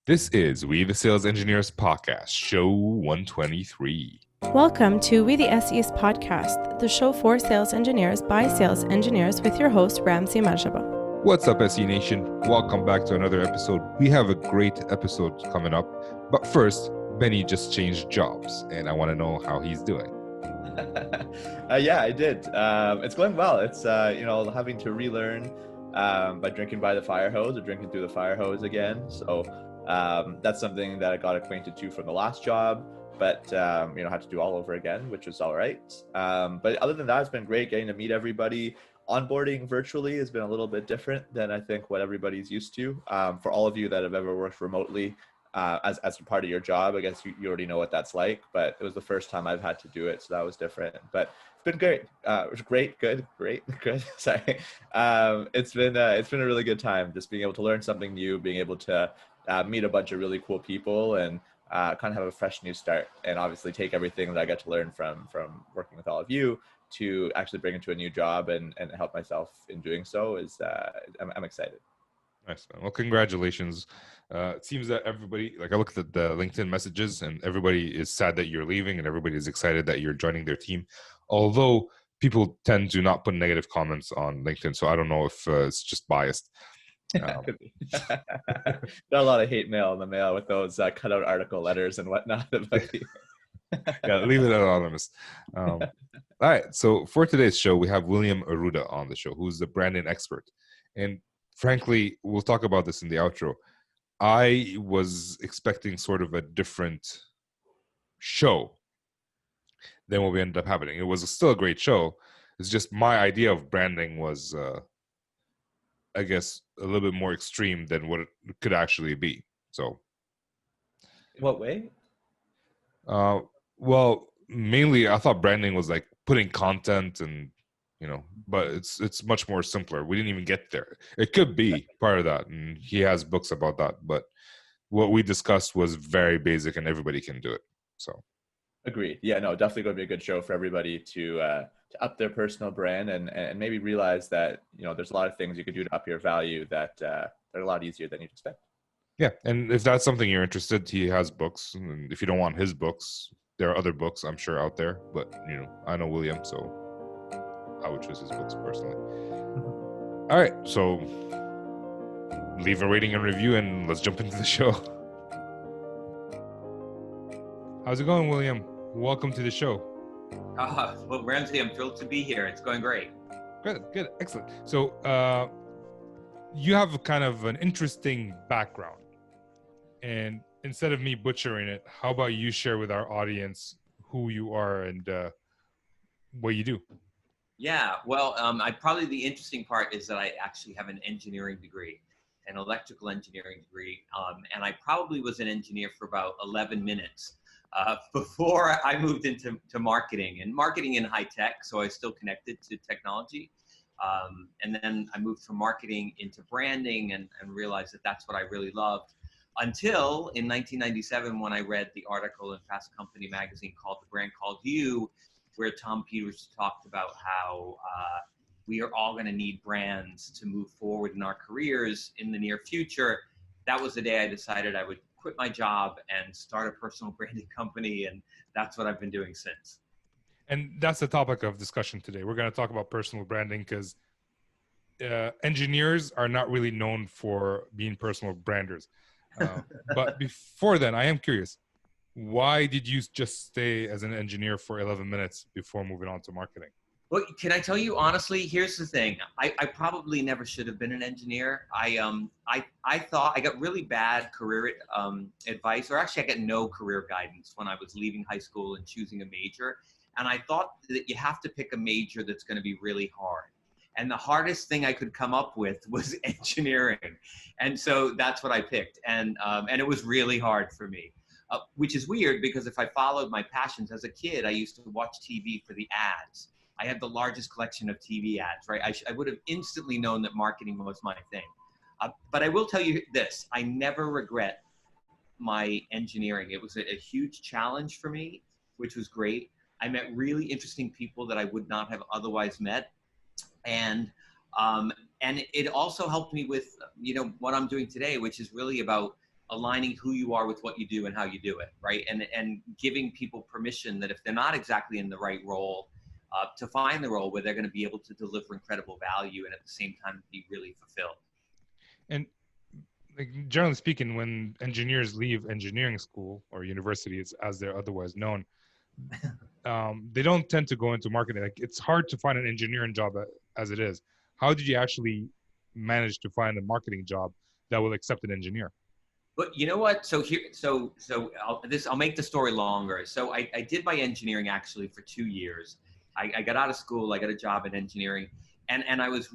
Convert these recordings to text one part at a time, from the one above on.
This is We the Sales Engineers Podcast, show 123. Welcome to We the SEs Podcast, the show for sales engineers by sales engineers with your host, Ramsey Majaba. What's up, SE Nation? Welcome back to another episode. We have a great episode coming up. But first, Benny just changed jobs, and I want to know how he's doing. Yeah, I did. It's going well. It's, having to relearn by drinking by the fire hose or drinking through the fire hose again. So that's something that I got acquainted to from the last job, but, had to do all over again, which was all right. But other than that, it's been great getting to meet everybody. Onboarding virtually has been a little bit different than I think what everybody's used to. For all of you that have ever worked remotely, as a part of your job, I guess you already know what that's like, but it was the first time I've had to do it, so that was different. But it's been great. It was great. Sorry. It's been a really good time, just being able to learn something new, being able to meet a bunch of really cool people, and kind of have a fresh new start. And obviously take everything that I got to learn from working with all of you to actually bring it to a new job and help myself in doing so. I'm excited. Nice, man. Well, congratulations. It seems that everybody, I looked at the LinkedIn messages, and everybody is sad that you're leaving, and everybody is excited that you're joining their team. Although people tend to not put negative comments on LinkedIn, so I don't know if it's just biased. Got a lot of hate mail in the mail with those cutout article letters and whatnot. Yeah, leave it anonymous. All right, so for today's show, we have William Arruda on the show, who's the branding expert. And frankly, we'll talk about this in the outro. I was expecting sort of a different show than what we ended up having. It was still a great show. It's just my idea of branding was, I guess, a little bit more extreme than what it could actually be. So, what way? Well, mainly I thought branding was like putting content and, but it's much more simpler. We didn't even get there. It could be part of that, and he has books about that, but what we discussed was very basic and everybody can do it. So agreed. Yeah, no, definitely going to be a good show for everybody to up their personal brand and maybe realize that, there's a lot of things you could do to up your value that are a lot easier than you'd expect. Yeah, and if that's something you're interested, he has books. And if you don't want his books, there are other books I'm sure out there, but I know William, so I would choose his books personally. All right, so leave a rating and review, and let's jump into the show. How's it going, William? Welcome to the show. Well, Ramsey, I'm thrilled to be here. It's going great. Good, excellent. So you have kind of an interesting background, and instead of me butchering it, how about you share with our audience who you are and what you do? Yeah, well, probably the interesting part is that I actually have an engineering degree, an electrical engineering degree, and I probably was an engineer for about 11 minutes before I moved into marketing, and marketing in high tech, so I was still connected to technology. And then I moved from marketing into branding and realized that that's what I really loved. Until in 1997, when I read the article in Fast Company magazine called The Brand Called You, where Tom Peters talked about how we are all going to need brands to move forward in our careers in the near future. That was the day I decided I would quit my job and start a personal branding company, and that's what I've been doing since. And that's the topic of discussion today. We're going to talk about personal branding because engineers are not really known for being personal branders. But before then, I am curious, why did you just stay as an engineer for 11 minutes before moving on to marketing? Well, can I tell you honestly, here's the thing. I probably never should have been an engineer. I thought I got really bad career advice, or actually I got no career guidance when I was leaving high school and choosing a major. And I thought that you have to pick a major that's going to be really hard. And the hardest thing I could come up with was engineering. And so that's what I picked. And it was really hard for me, which is weird because if I followed my passions as a kid, I used to watch TV for the ads. I had the largest collection of TV ads, right? I would have instantly known that marketing was my thing. But I will tell you this, I never regret my engineering. It was a huge challenge for me, which was great. I met really interesting people that I would not have otherwise met. And it also helped me with, what I'm doing today, which is really about aligning who you are with what you do and how you do it, right? And giving people permission that if they're not exactly in the right role, to find the role where they're going to be able to deliver incredible value and at the same time be really fulfilled. And like, generally speaking, when engineers leave engineering school or university, as they're otherwise known, they don't tend to go into marketing. Like, it's hard to find an engineering job as it is. How did you actually manage to find a marketing job that will accept an engineer? But you know what? So here, I'll make the story longer. So I did my engineering actually for 2 years. I got out of school. I got a job in engineering, and I was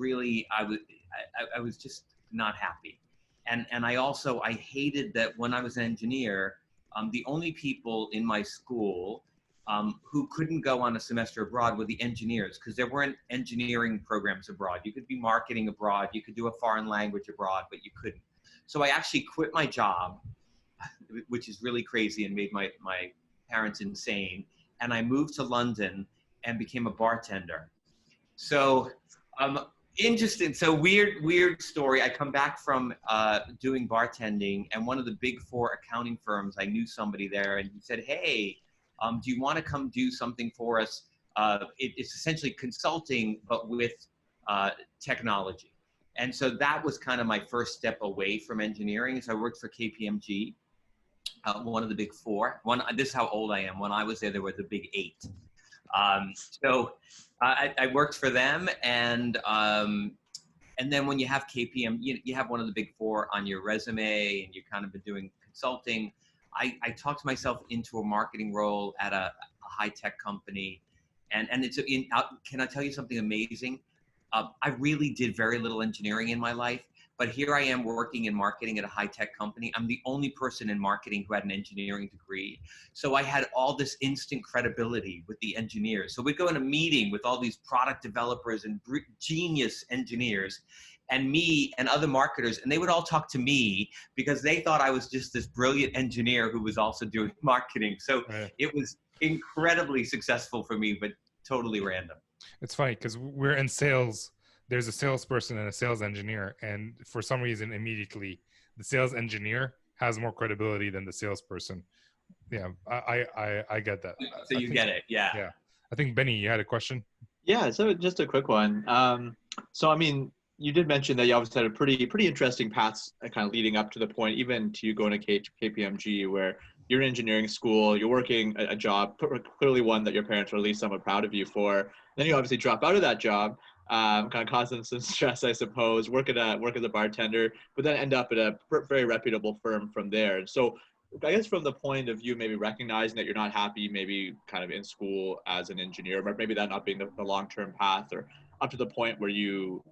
just not happy. And I hated that when I was an engineer, the only people in my school who couldn't go on a semester abroad were the engineers, because there weren't engineering programs abroad. You could be marketing abroad, you could do a foreign language abroad, but you couldn't. So I actually quit my job, which is really crazy and made my parents insane. And I moved to London and became a bartender. So interesting. So weird story. I come back from doing bartending, and one of the big 4 accounting firms, I knew somebody there, and he said, hey, do you want to come do something for us? It's essentially consulting, but with technology. And so that was kind of my first step away from engineering. So I worked for KPMG, one of the big 4. This is how old I am. When I was there were the big 8. So I worked for them, and then when you have KPM, you have one of the big 4 on your resume, and you kind of been doing consulting. I talked myself into a marketing role at a high-tech company, and can I tell you something amazing? I really did very little engineering in my life, but here I am working in marketing at a high-tech company. I'm the only person in marketing who had an engineering degree. So I had all this instant credibility with the engineers. So we'd go in a meeting with all these product developers and genius engineers, and me and other marketers, and they would all talk to me because they thought I was just this brilliant engineer who was also doing marketing. So It was incredibly successful for me, but totally random. It's funny because we're in sales. There's a salesperson and a sales engineer, and for some reason, immediately the sales engineer has more credibility than the salesperson. Yeah, I get that. So you get it, yeah. Yeah, I think Benny, you had a question. Yeah, so just a quick one. So I mean, you did mention that you obviously had a pretty interesting path kind of leading up to the point, even to you going to KPMG, where you're in engineering school, you're working a job, clearly one that your parents were at least somewhat proud of you for. Then you obviously drop out of that job, kind of cause them some stress, I suppose, work as a bartender, but then end up at a very reputable firm from there. So I guess from the point of view, maybe recognizing that you're not happy, maybe kind of in school as an engineer, but maybe that not being the long-term path, or up to the point where you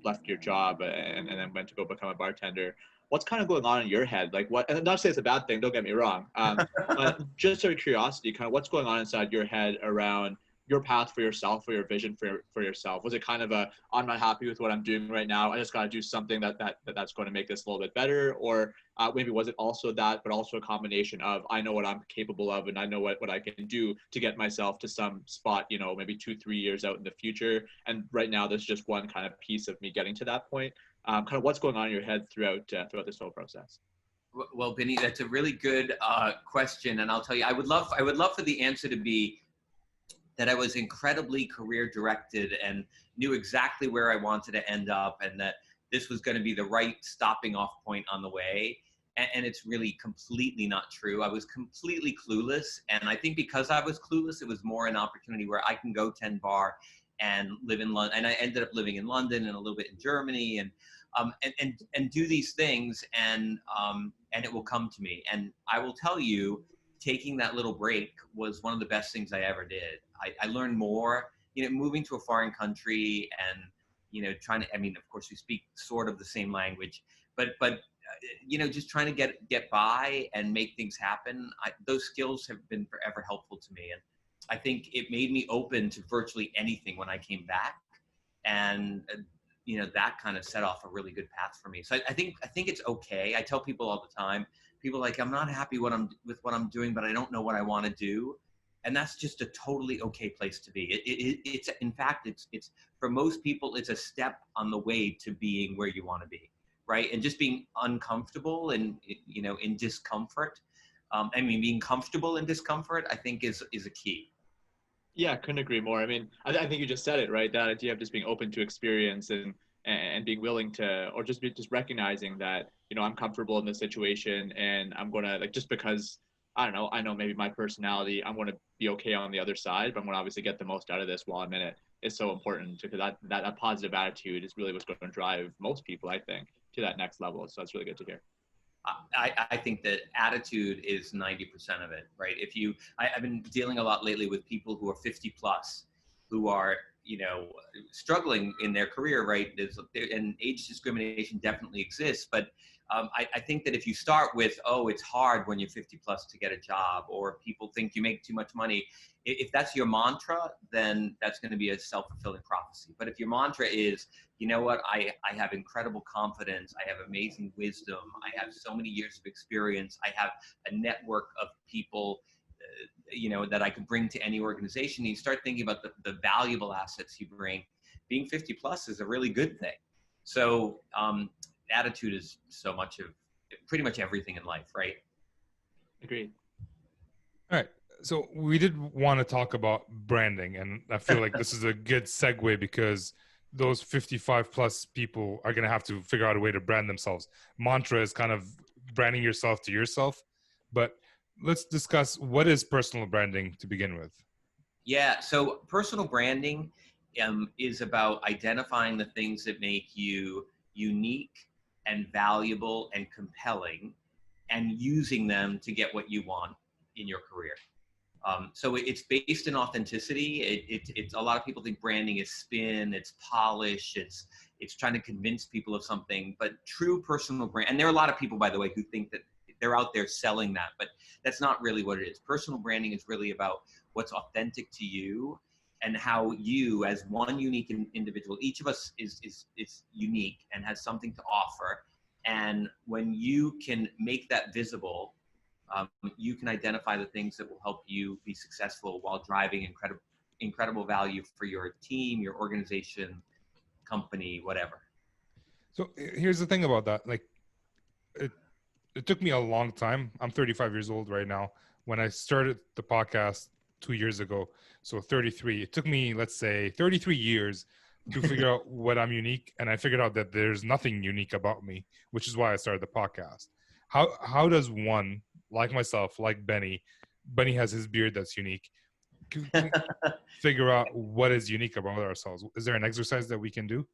left your job and then went to go become a bartender. What's kind of going on in your head? Like what, and not to say it's a bad thing, don't get me wrong. But just out of curiosity, kind of what's going on inside your head around your path for yourself, or your vision for yourself? Was it kind of I'm not happy with what I'm doing right now, I just got to do something that's going to make this a little bit better? Or maybe was it also that, but also a combination of, I know what I'm capable of and I know what I can do to get myself to some spot, maybe 2-3 years out in the future. And right now there's just one kind of piece of me getting to that point. Kind of what's going on in your head throughout this whole process? Well, Benny, that's a really good question. And I'll tell you, I would love for the answer to be that I was incredibly career directed and knew exactly where I wanted to end up, and that this was going to be the right stopping off point on the way. And it's really completely not true. I was completely clueless. And I think because I was clueless, it was more an opportunity where I can go 10 bar and live in London. And I ended up living in London and a little bit in Germany, and do these things, and it will come to me. And I will tell you, taking that little break was one of the best things I ever did. I learned more, moving to a foreign country and, trying to, of course we speak sort of the same language, but just trying to get by and make things happen. Those skills have been forever helpful to me. And I think it made me open to virtually anything when I came back. And, that kind of set off a really good path for me. So I think it's okay. I tell people all the time, people are like, I'm not happy with what I'm doing, but I don't know what I want to do. And that's just a totally okay place to be. It's in fact, it's for most people, it's a step on the way to being where you want to be. right? And just being uncomfortable and, you know, in discomfort. Being comfortable in discomfort, I think is a key. Yeah, I couldn't agree more. I mean, I think you just said it, right? That idea of just being open to experience and being willing to, or just recognizing that, you know, I'm comfortable in this situation and I'm going to, like, just because, I don't know, I know maybe my personality, I'm going to be okay on the other side, but I'm going to obviously get the most out of this while I'm in it. Is so important, because that positive attitude is really what's going to drive most people, I think, to that next level. So that's really good to hear. I think that attitude is 90% of it, right? I've been dealing a lot lately with people who are 50 plus, who are, you know, struggling in their career, right? And age discrimination definitely exists, but I think that if you start with, oh, it's hard when you're 50 plus to get a job, or people think you make too much money, if that's your mantra, then that's going to be a self-fulfilling prophecy. But if your mantra is, you know what, I have incredible confidence, I have amazing wisdom, I have so many years of experience, I have a network of people, you know, that I could bring to any organization, and you start thinking about the valuable assets you bring, being 50 plus is a really good thing. So attitude is so much of pretty much everything in life, right? Agreed. All right. So we did want to talk about branding, and I feel like this is a good segue, because those 55 plus people are going to have to figure out a way to brand themselves. Mantra is kind of branding yourself to yourself, but let's discuss, what is personal branding to begin with? Yeah, so personal branding is about identifying the things that make you unique and valuable and compelling, and using them to get what you want in your career. So it's based in authenticity. It's a lot of people think branding is spin, it's polish, it's trying to convince people of something. But true personal brand, and there are a lot of people, by the way, who think that they're out there selling that, but that's not really what it is. Personal branding is really about what's authentic to you, and how you, as one unique individual, each of us is unique and has something to offer. And when you can make that visible, you can identify the things that will help you be successful while driving incredible value for your team, your organization, company, whatever. So here's the thing about that. Like, it took me a long time. I'm 35 years old right now. When I started the podcast 2 years ago, so 33, it took me, let's say, 33 years to figure out what I'm unique. And I figured out that there's nothing unique about me, which is why I started the podcast. How does one, like myself, like Benny has his beard that's unique, figure out what is unique about ourselves? Is there an exercise that we can do?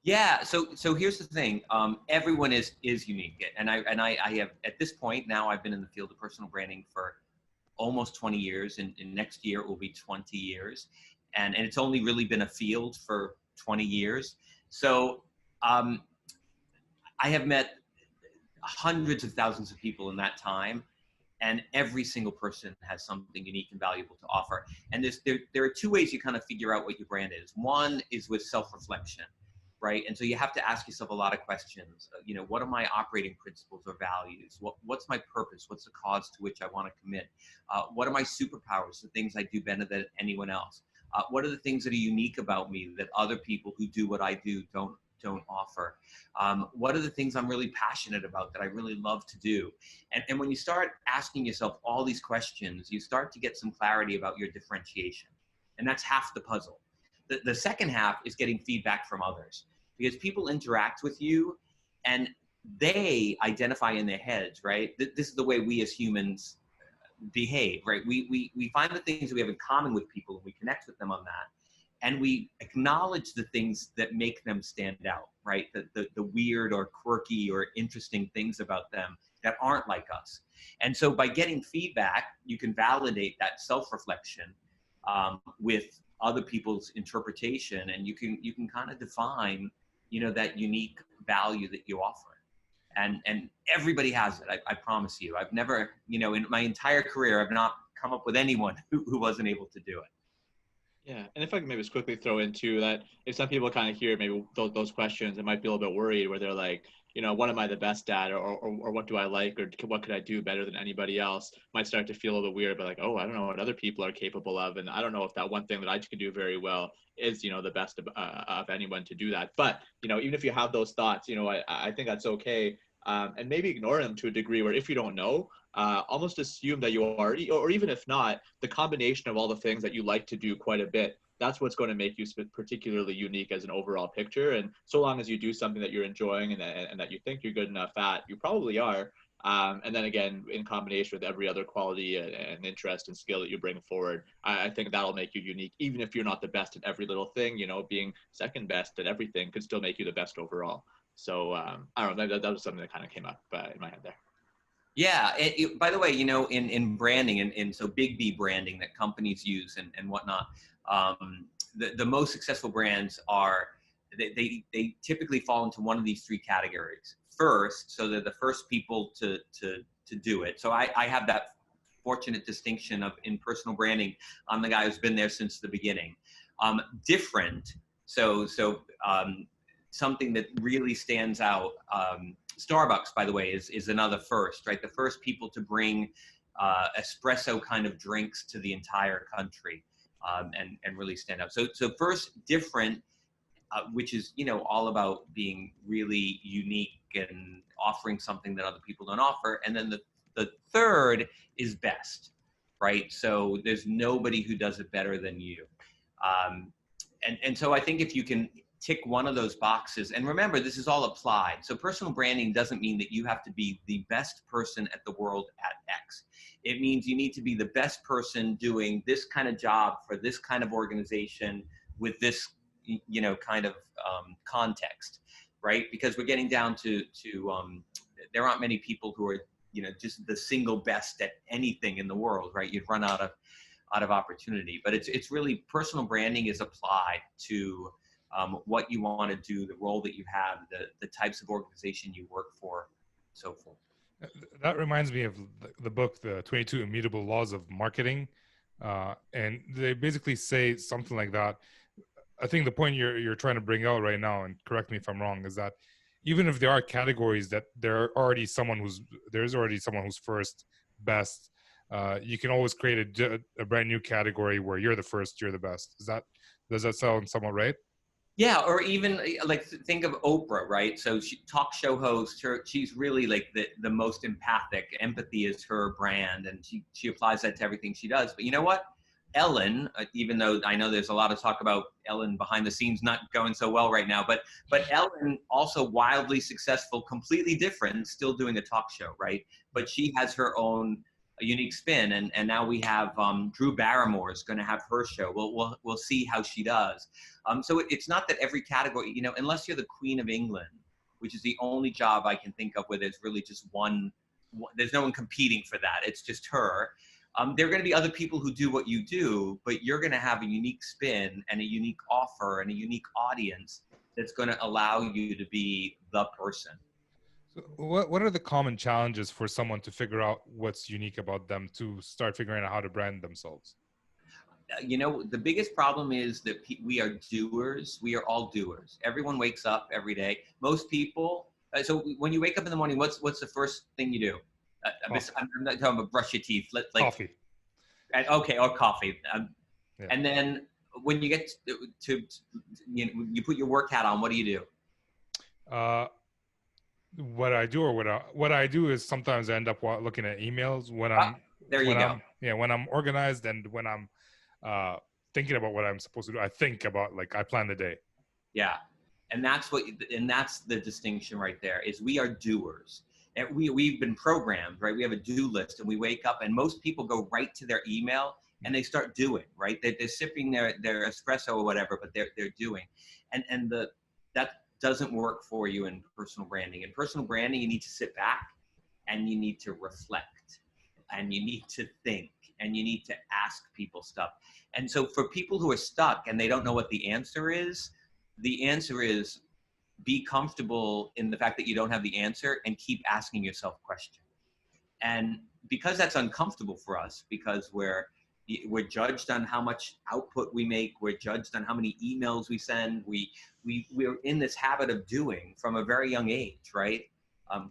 Yeah. So here's the thing. Everyone is unique, and I have, at this point now, I've been in the field of personal branding for almost 20 years, and next year it will be 20 years, and it's only really been a field for 20 years. So I have met hundreds of thousands of people in that time, and every single person has something unique and valuable to offer. And there are two ways you kind of figure out what your brand is. One is with self-reflection, right? And so you have to ask yourself a lot of questions. You know, what are my operating principles or values? What's my purpose? What's the cause to which I want to commit? What are my superpowers, the things I do better than anyone else? What are the things that are unique about me that other people who do what I do don't offer? What are the things I'm really passionate about that I really love to do? And when you start asking yourself all these questions, you start to get some clarity about your differentiation. And that's half the puzzle. The second half is getting feedback from others, because people interact with you and they identify in their heads, right? This is the way we as humans behave, right? We find the things that we have in common with people, and we connect with them on that. And we acknowledge the things that make them stand out, right? The weird or quirky or interesting things about them that aren't like us. And so by getting feedback, you can validate that self-reflection with other people's interpretation, and you can kind of define, you know, that unique value that you offer. And everybody has it. I promise you. I've never, you know, in my entire career, I've not come up with anyone who wasn't able to do it. Yeah, and if I can maybe just quickly throw into that, if some people kind of hear maybe those questions, they might be a little bit worried, where they're like, what am I the best at, or what do I like, or what could I do better than anybody else, might start to feel a little weird, but like, oh, I don't know what other people are capable of, and I don't know if that one thing that I can do very well is, the best of anyone to do that. But, even if you have those thoughts, I think that's okay. And maybe ignore them to a degree where if you don't know, almost assume that you already, or even if not, the combination of all the things that you like to do quite a bit, that's what's going to make you particularly unique as an overall picture. And so long as you do something that you're enjoying and that you think you're good enough at, you probably are. And then again, in combination with every other quality and interest and skill that you bring forward, I think that'll make you unique. Even if you're not the best at every little thing, being second best at everything could still make you the best overall. So I don't know, that was something that kind of came up in my head there. Yeah. By the way, in branding and so big B branding that companies use and whatnot, the most successful brands are, they typically fall into one of these three categories. First, so they're the first people to do it. So I have that fortunate distinction of, in personal branding, I'm the guy who's been there since the beginning. Different. So something that really stands out. Starbucks, by the way, is another first, right? The first people to bring espresso kind of drinks to the entire country, and really stand out. So first, different, which is, all about being really unique and offering something that other people don't offer. And then the third is best, right? So there's nobody who does it better than you. And so I think if you can tick one of those boxes, and remember, this is all applied. So personal branding doesn't mean that you have to be the best person at the world at X. It means you need to be the best person doing this kind of job for this kind of organization with this, kind of context, right? Because we're getting down to there aren't many people who are, just the single best at anything in the world, right? You'd run out of opportunity. But it's really, personal branding is applied to what you want to do, the role that you have, the types of organization you work for, so forth. That reminds me of the book, The 22 Immutable Laws of Marketing. And they basically say something like that. I think the point you're trying to bring out right now, and correct me if I'm wrong, is that even if there are categories that there's already someone who's first, best, you can always create a brand new category where you're the first, you're the best. Does that sound somewhat right? Yeah, or even like think of Oprah, right? So she talk show host. She's really like the most empathic. Empathy is her brand, and she applies that to everything she does. But you know what? Ellen, even though I know there's a lot of talk about Ellen behind the scenes not going so well right now, but Ellen also wildly successful, completely different, still doing a talk show, right? But she has her own unique spin, and now we have Drew Barrymore is going to have her show. We'll see how she does. So it's not that every category, unless you're the Queen of England, which is the only job I can think of where there's really just one, there's no one competing for that. It's just her. There are going to be other people who do what you do, but you're going to have a unique spin and a unique offer and a unique audience that's going to allow you to be the person. So what are the common challenges for someone to figure out what's unique about them, to start figuring out how to brand themselves? The biggest problem is that we are doers. We are all doers. Everyone wakes up every day. Most people. So when you wake up in the morning, what's the first thing you do? I'm not talking about brush your teeth. Coffee. Okay, or coffee. Yeah. And then when you get to you put your work hat on, what do you do? What I do is sometimes I end up looking at emails when I'm organized, and when I'm thinking about what I'm supposed to do. I plan the day. Yeah. And that's the distinction right there, is we are doers. And we've been programmed, right? We have a do list, and we wake up, and most people go right to their email and they start doing, right? They're sipping their espresso or whatever, but they're doing. And that doesn't work for you in personal branding. In personal branding, you need to sit back and you need to reflect and you need to think and you need to ask people stuff. And so for people who are stuck and they don't know what the answer is be comfortable in the fact that you don't have the answer and keep asking yourself questions. And because that's uncomfortable for us, because we're We're judged on how much output we make. We're judged on how many emails we send. We're in this habit of doing from a very young age, right?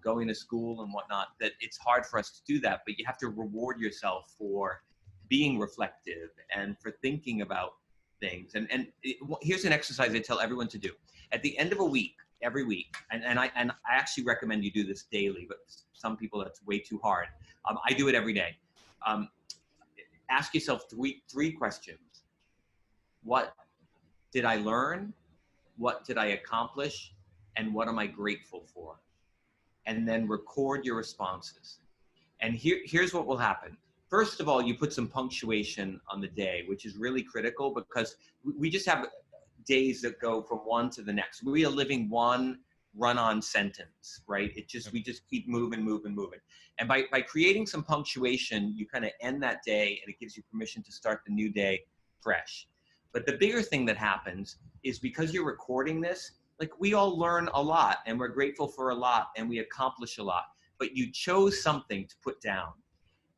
Going to school and whatnot, that it's hard for us to do that, but you have to reward yourself for being reflective and for thinking about things. Here's an exercise I tell everyone to do. At the end of a week, every week, and I actually recommend you do this daily, but some people that's way too hard. I do it every day. Ask yourself three questions. What did I learn? What did I accomplish? And what am I grateful for? And then record your responses. And here's what will happen. First of all, you put some punctuation on the day, which is really critical because we just have days that go from one to the next. We are living one run-on sentence, right? We just keep moving. And by creating some punctuation, you kind of end that day and it gives you permission to start the new day fresh. But the bigger thing that happens is because you're recording this, like we all learn a lot and we're grateful for a lot and we accomplish a lot, but you chose something to put down.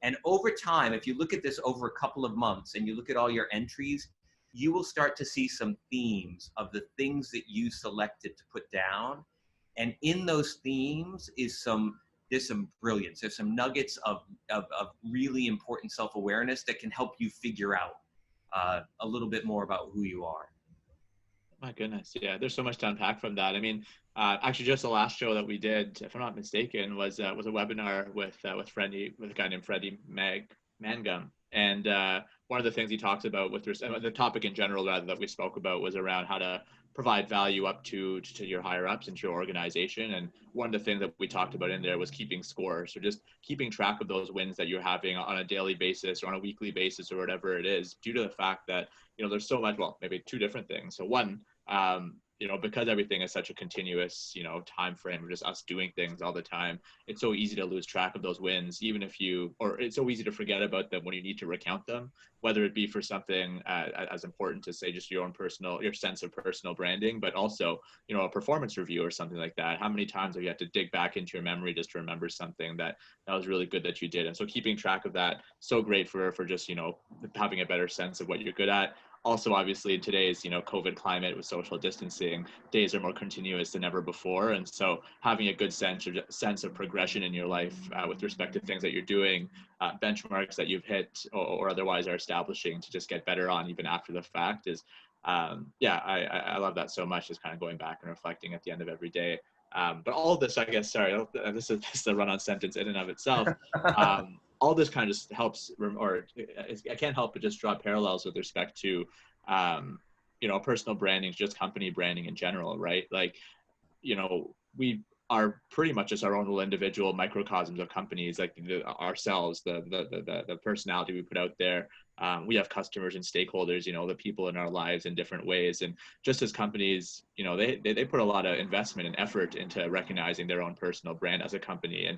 And over time, if you look at this over a couple of months and you look at all your entries, you will start to see some themes of the things that you selected to put down. And in those themes there's some brilliance. There's some nuggets of really important self-awareness that can help you figure out a little bit more about who you are. My goodness. Yeah. There's so much to unpack from that. I mean, actually just the last show that we did, if I'm not mistaken, was a webinar with a guy named Freddie Mangum. And one of the things he talks about the topic in general, rather, that we spoke about was around how to provide value up to your higher ups into your organization. And one of the things that we talked about in there was keeping score. So just keeping track of those wins that you're having on a daily basis or on a weekly basis or whatever it is, due to the fact that, there's so much, well, maybe two different things. So one, because everything is such a continuous, time frame of just us doing things all the time, it's so easy to lose track of those wins, or it's so easy to forget about them when you need to recount them, whether it be for something as important to say just your sense of personal branding, but also, a performance review or something like that. How many times have you had to dig back into your memory just to remember something that was really good that you did? And so keeping track of that, so great for just, having a better sense of what you're good at. Also, obviously, in today's, COVID climate with social distancing, days are more continuous than ever before. And so having a good sense of progression in your life with respect to things that you're doing, benchmarks that you've hit or otherwise are establishing to just get better on even after the fact is, I love that so much, just kind of going back and reflecting at the end of every day. But all of this, I guess, this is a run-on sentence in and of itself. All this kind of just helps, I can't help but just draw parallels with respect to, personal branding, just company branding in general, right? Like, we are pretty much just our own little individual microcosms of companies, like ourselves, the personality we put out there. We have customers and stakeholders, the people in our lives in different ways. And just as companies, they put a lot of investment and effort into recognizing their own personal brand as a company. And,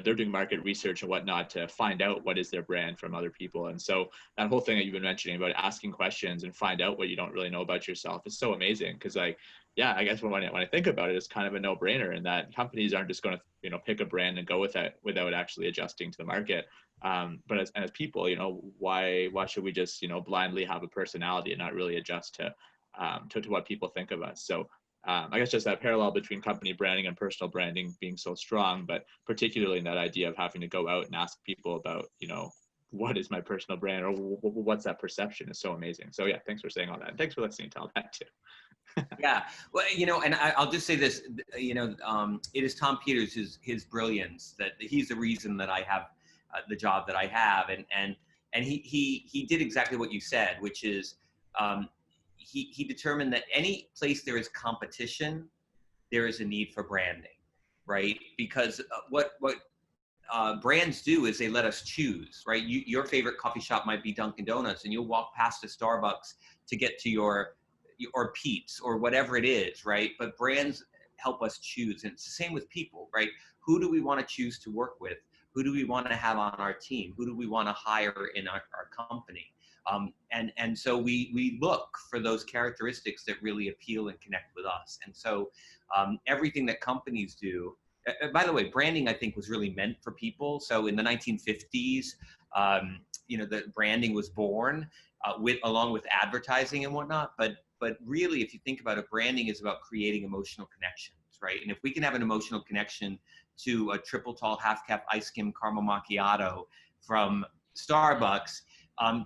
they're doing market research and whatnot to find out what is their brand from other people. And so that whole thing that you've been mentioning about asking questions and find out what you don't really know about yourself is so amazing. Because I guess when I think about it, it's kind of a no-brainer in that companies aren't just going to, pick a brand and go with it without actually adjusting to the market. But as people, why should we just, blindly have a personality and not really adjust to what people think of us? So I guess just that parallel between company branding and personal branding being so strong, but particularly in that idea of having to go out and ask people about, what is my personal brand or what's that perception is so amazing. So yeah, thanks for saying all that. And thanks for listening to all that too. Yeah, well, and I'll just say this, it is Tom Peters, his brilliance, that he's the reason that I have the job that I have, and he did exactly what you said, which is he determined that any place there is competition, there is a need for branding, right? Because what brands do is they let us choose, right? Your favorite coffee shop might be Dunkin' Donuts, and you'll walk past a Starbucks to get to or Pete's or whatever it is, right? But brands help us choose, and it's the same with people, right? Who do we want to choose to work with? Who do we want to have on our team? Who do we want to hire in our company? And so we look for those characteristics that really appeal and connect with us. And so everything that companies do, by the way, branding, I think, was really meant for people. So in the 1950s, the branding was born along with advertising and whatnot. But really, if you think about it, branding is about creating emotional connections, right? And if we can have an emotional connection to a triple tall half cap ice skim caramel macchiato from Starbucks,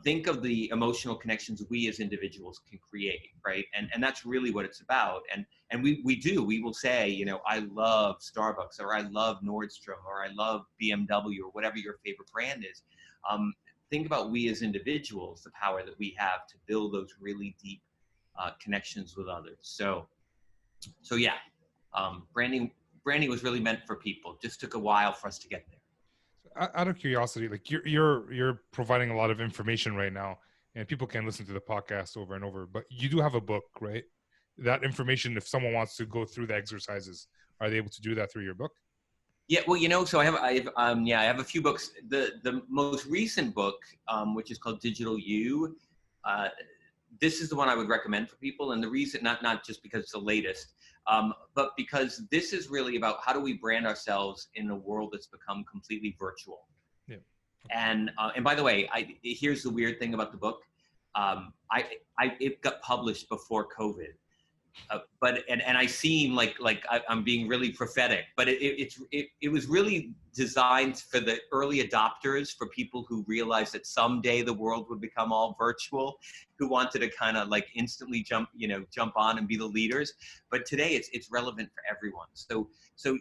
think of the emotional connections we as individuals can create, right? And that's really what it's about. And we will say, I love Starbucks, or I love Nordstrom, or I love BMW, or whatever your favorite brand is. Think about we as individuals, the power that we have to build those really deep connections with others. So yeah, branding was really meant for people. Just took a while for us to get there. Out of curiosity, like you're providing a lot of information right now, and people can listen to the podcast over and over, but you do have a book, right? That information, if someone wants to go through the exercises, are they able to do that through your book? Yeah, well, so I have a few books. The most recent book, which is called Digital You, this is the one I would recommend for people. And the reason, not just because it's the latest, but because this is really about how do we brand ourselves in a world that's become completely virtual. Yeah. And by the way, here's the weird thing about the book. It got published before COVID. But I seem like I'm being really prophetic, but it was really designed for the early adopters, for people who realized that someday the world would become all virtual, who wanted to kind of like instantly jump on and be the leaders. But today it's relevant for everyone. So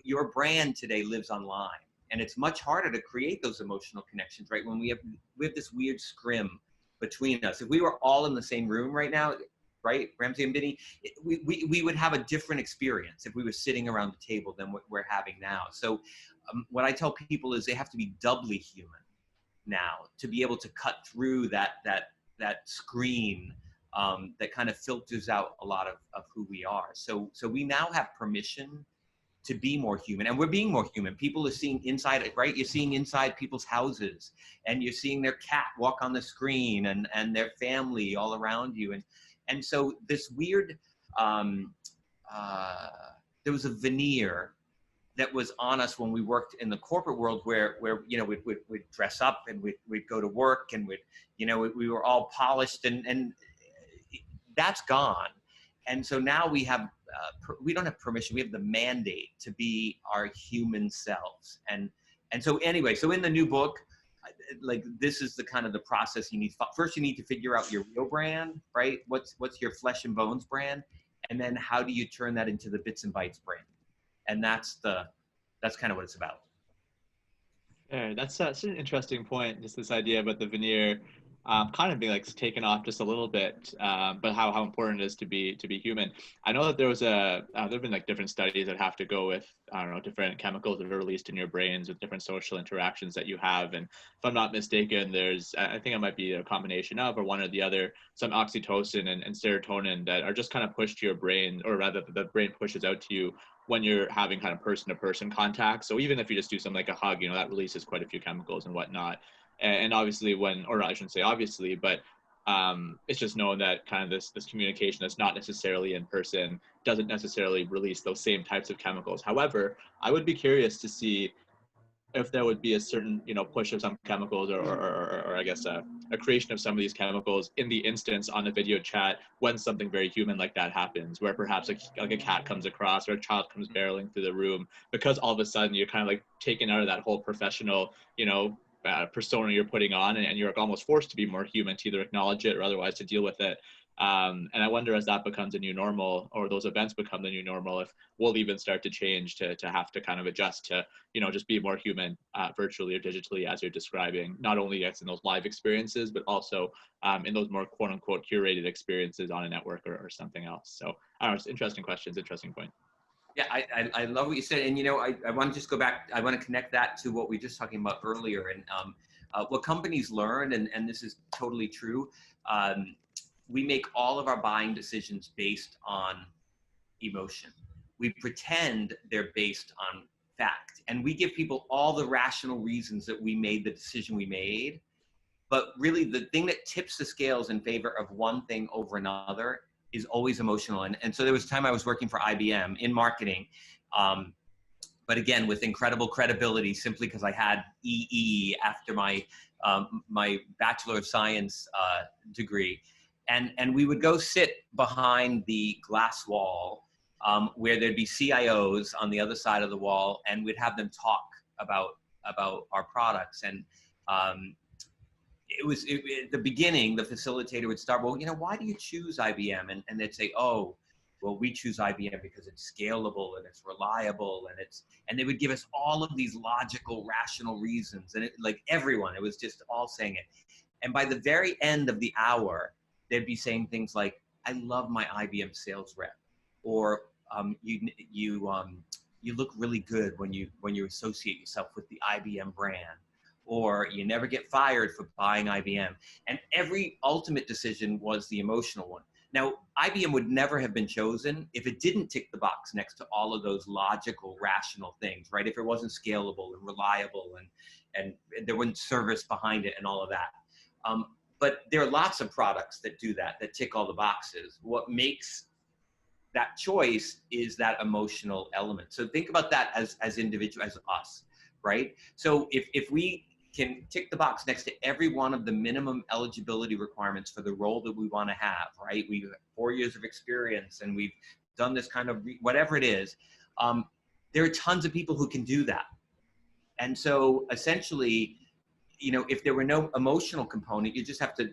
your brand today lives online, and it's much harder to create those emotional connections, right? When we have this weird scrim between us. If we were all in the same room right now, right, Ramsey and Vinny, we would have a different experience if we were sitting around the table than what we're having now. So what I tell people is they have to be doubly human now to be able to cut through that screen that kind of filters out a lot of who we are. So we now have permission to be more human, and we're being more human. People are seeing inside it, right? You're seeing inside people's houses, and you're seeing their cat walk on the screen, and their family all around you. And so this weird, there was a veneer that was on us when we worked in the corporate world, where we'd dress up and we'd go to work, and we were all polished, and that's gone. And so now we don't have permission, we have the mandate to be our human selves. And so anyway, so in the new book, like this is the kind of the process you need. First, you need to figure out your real brand, right? What's your flesh and bones brand? And then how do you turn that into the bits and bytes brand? And that's kind of what it's about. Yeah, that's such an interesting point. Just this idea about the veneer kind of being like taken off just a little bit, but how important it is to be human. I know that there've been like different studies that have to go with, I don't know, different chemicals that are released in your brains with different social interactions that you have. And if I'm not mistaken, I think it might be a combination of, or one or the other, some oxytocin and serotonin that are just kind of pushed to your brain, or rather the brain pushes out to you when you're having kind of person-to-person contact. So even if you just do something like a hug, that releases quite a few chemicals and whatnot. And obviously or I shouldn't say obviously, but it's just known that kind of this communication that's not necessarily in person doesn't necessarily release those same types of chemicals. However, I would be curious to see if there would be a certain, push of some chemicals or I guess a creation of some of these chemicals in the instance on a video chat when something very human like that happens, where perhaps like a cat comes across or a child comes barreling through the room, because all of a sudden you're kind of like taken out of that whole professional, persona you're putting on, and you're almost forced to be more human to either acknowledge it or otherwise to deal with it. And I wonder, as that becomes a new normal, or those events become the new normal, if we'll even start to change to have to kind of adjust to, just be more human virtually or digitally, as you're describing, not only in those live experiences, but also in those more quote unquote curated experiences on a network or something else. So I don't know, it's interesting questions, interesting point. Yeah, I love what you said. And, I want to just go back. I want to connect that to what we were just talking about earlier. And what companies learn, and this is totally true, we make all of our buying decisions based on emotion. We pretend they're based on fact. And we give people all the rational reasons that we made the decision we made. But really, the thing that tips the scales in favor of one thing over another is always emotional. And so there was a time I was working for IBM in marketing, but again, with incredible credibility, simply because I had EE after my my Bachelor of Science degree. And we would go sit behind the glass wall where there'd be CIOs on the other side of the wall, and we'd have them talk about our products. And at the beginning, the facilitator would start, well, why do you choose IBM? And they'd say, oh, well, we choose IBM because it's scalable and it's reliable and they would give us all of these logical, rational reasons. And it was just all saying it. And by the very end of the hour, they'd be saying things like, I love my IBM sales rep, or you look really good when you associate yourself with the IBM brand, or you never get fired for buying IBM. And every ultimate decision was the emotional one. Now, IBM would never have been chosen if it didn't tick the box next to all of those logical, rational things, right? If it wasn't scalable and reliable and there wasn't service behind it and all of that. But there are lots of products that do that tick all the boxes. What makes that choice is that emotional element. So think about that as individual, as us, right? So if we can tick the box next to every one of the minimum eligibility requirements for the role that we want to have, right? We have 4 years of experience and we've done this kind of, whatever it is, there are tons of people who can do that. And so essentially, if there were no emotional component, you just have to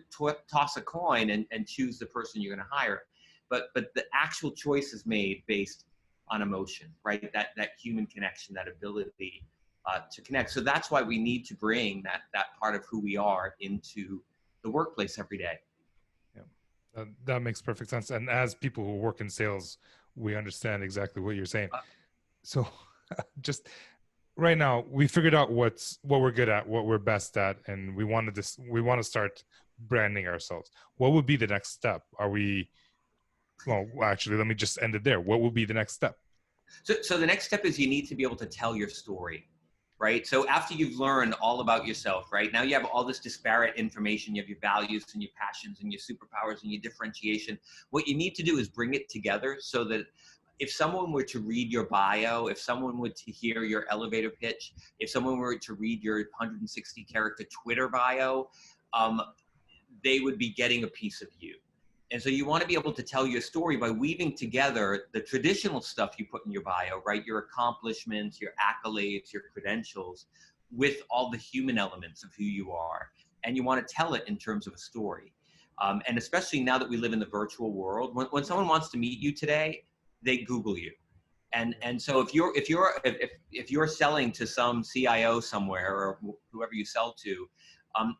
toss a coin and choose the person you're going to hire. But the actual choice is made based on emotion, right? That human connection, that ability to connect. So that's why we need to bring that part of who we are into the workplace every day. Yeah, that makes perfect sense. And as people who work in sales, we understand exactly what you're saying. So just right now, we figured out what we're good at, what we're best at, and we want to start branding ourselves. What would be the next step? Well, actually, let me just end it there. What would be the next step? So the next step is you need to be able to tell your story, right? So after you've learned all about yourself, right? Now you have all this disparate information. You have your values and your passions and your superpowers and your differentiation. What you need to do is bring it together so that if someone were to read your bio, if someone were to hear your elevator pitch, if someone were to read your 160-character Twitter bio, they would be getting a piece of you. And so you want to be able to tell your story by weaving together the traditional stuff you put in your bio, right? Your accomplishments, your accolades, your credentials, with all the human elements of who you are. And you want to tell it in terms of a story. And especially now that we live in the virtual world, when someone wants to meet you today, they Google you. And so if you're selling to some CIO somewhere or whoever you sell to,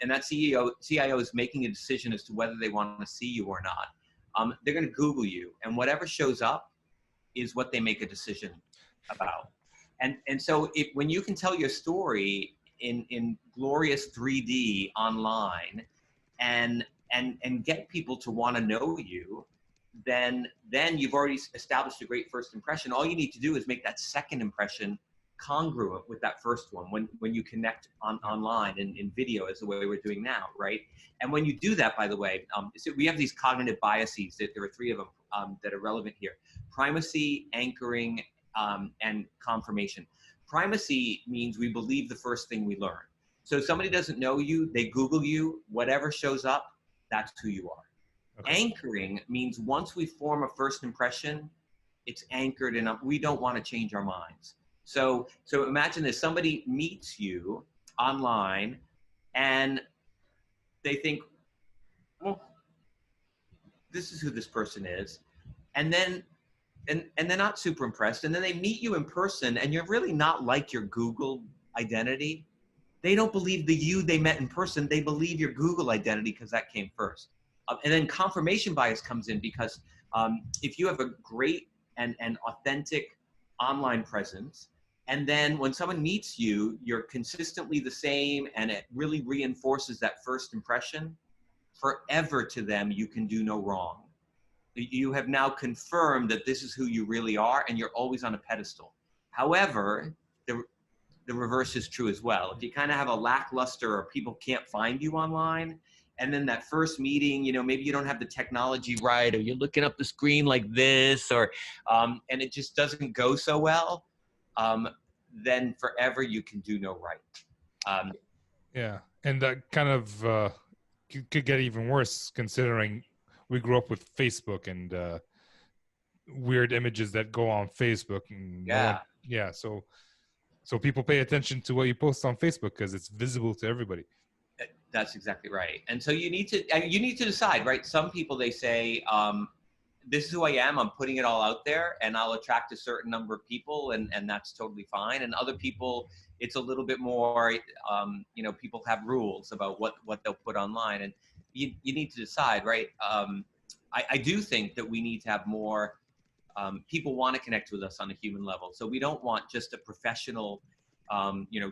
and that CIO is making a decision as to whether they want to see you or not, they're going to Google you, and whatever shows up is what they make a decision about. And so when you can tell your story in glorious 3D online and get people to want to know you, then you've already established a great first impression. All you need to do is make that second impression congruent with that first one when you connect online and in video, as the way we're doing now, right? And when you do that, by the way, so we have these cognitive biases. There are 3 of them that are relevant here: primacy, anchoring, and confirmation. Primacy means we believe the first thing we learn. So if somebody doesn't know you, they Google you, whatever shows up, that's who you are. Okay. Anchoring means once we form a first impression, it's anchored in, we don't want to change our minds. So imagine this: somebody meets you online and they think, well, this is who this person is. And then, and they're not super impressed. And then they meet you in person and you're really not like your Google identity. They don't believe the you they met in person. They believe your Google identity because that came first. And then confirmation bias comes in because if you have a great and authentic online presence, and then when someone meets you, you're consistently the same, and it really reinforces that first impression, forever to them, you can do no wrong. You have now confirmed that this is who you really are, and you're always on a pedestal. However, the reverse is true as well. If you kind of have a lackluster or people can't find you online, and then that first meeting, maybe you don't have the technology right, or you're looking up the screen like this, or and it just doesn't go so well, then forever you can do no right. Yeah, and that kind of could get even worse considering we grew up with Facebook and weird images that go on Facebook, and Yeah. so people pay attention to what you post on Facebook because it's visible to everybody. That's exactly right. And so you need to decide, right? Some people, they say, this is who I am. I'm putting it all out there, and I'll attract a certain number of people, and that's totally fine. And other people, it's a little bit more, people have rules about what they'll put online, and you need to decide, right? I do think that we need to have more people want to connect with us on a human level. So we don't want just a professional,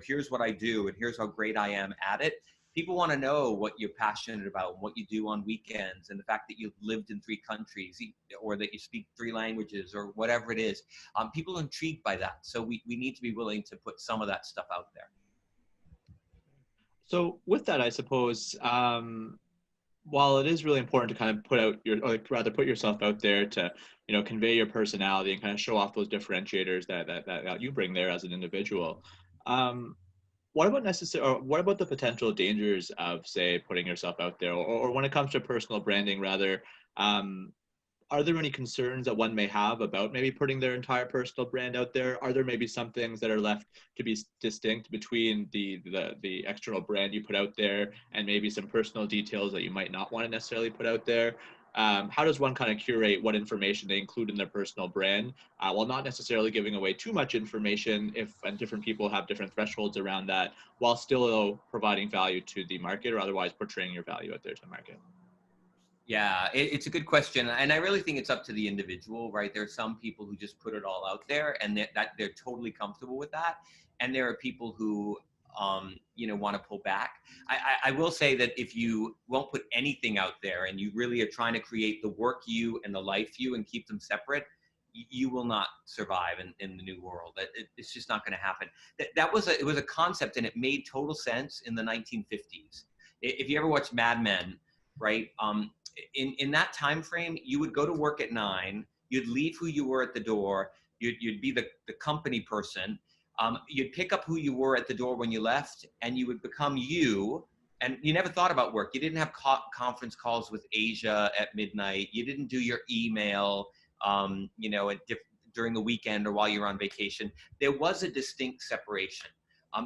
here's what I do and here's how great I am at it. People want to know what you're passionate about, what you do on weekends, and the fact that you've lived in 3 countries, or that you speak 3 languages, or whatever it is. People are intrigued by that. So we need to be willing to put some of that stuff out there. So with that, I suppose, while it is really important to kind of put yourself out there to, convey your personality and kind of show off those differentiators that you bring there as an individual. What about the potential dangers of, say, putting yourself out there, or when it comes to personal branding, rather, are there any concerns that one may have about maybe putting their entire personal brand out there? Are there maybe some things that are left to be distinct between the external brand you put out there and maybe some personal details that you might not want to necessarily put out there? How does one kind of curate what information they include in their personal brand while not necessarily giving away too much information and different people have different thresholds around that, while still providing value to the market or otherwise portraying your value out there to the market? Yeah, it's a good question. And I really think it's up to the individual, right? There are some people who just put it all out there and that they're totally comfortable with that. And there are people who, want to pull back. I will say that if you won't put anything out there and you really are trying to create the work you and the life you and keep them separate, you will not survive in the new world. It's just not going to happen. It was a concept, and it made total sense in the 1950s. If you ever watch Mad Men, right? In that time frame, you would go to work at 9, you'd leave who you were at the door, you'd be the company person, you'd pick up who you were at the door when you left, and you would become you, and you never thought about work. You didn't have conference calls with Asia at midnight. You didn't do your email, during the weekend or while you're on vacation. There was a distinct separation.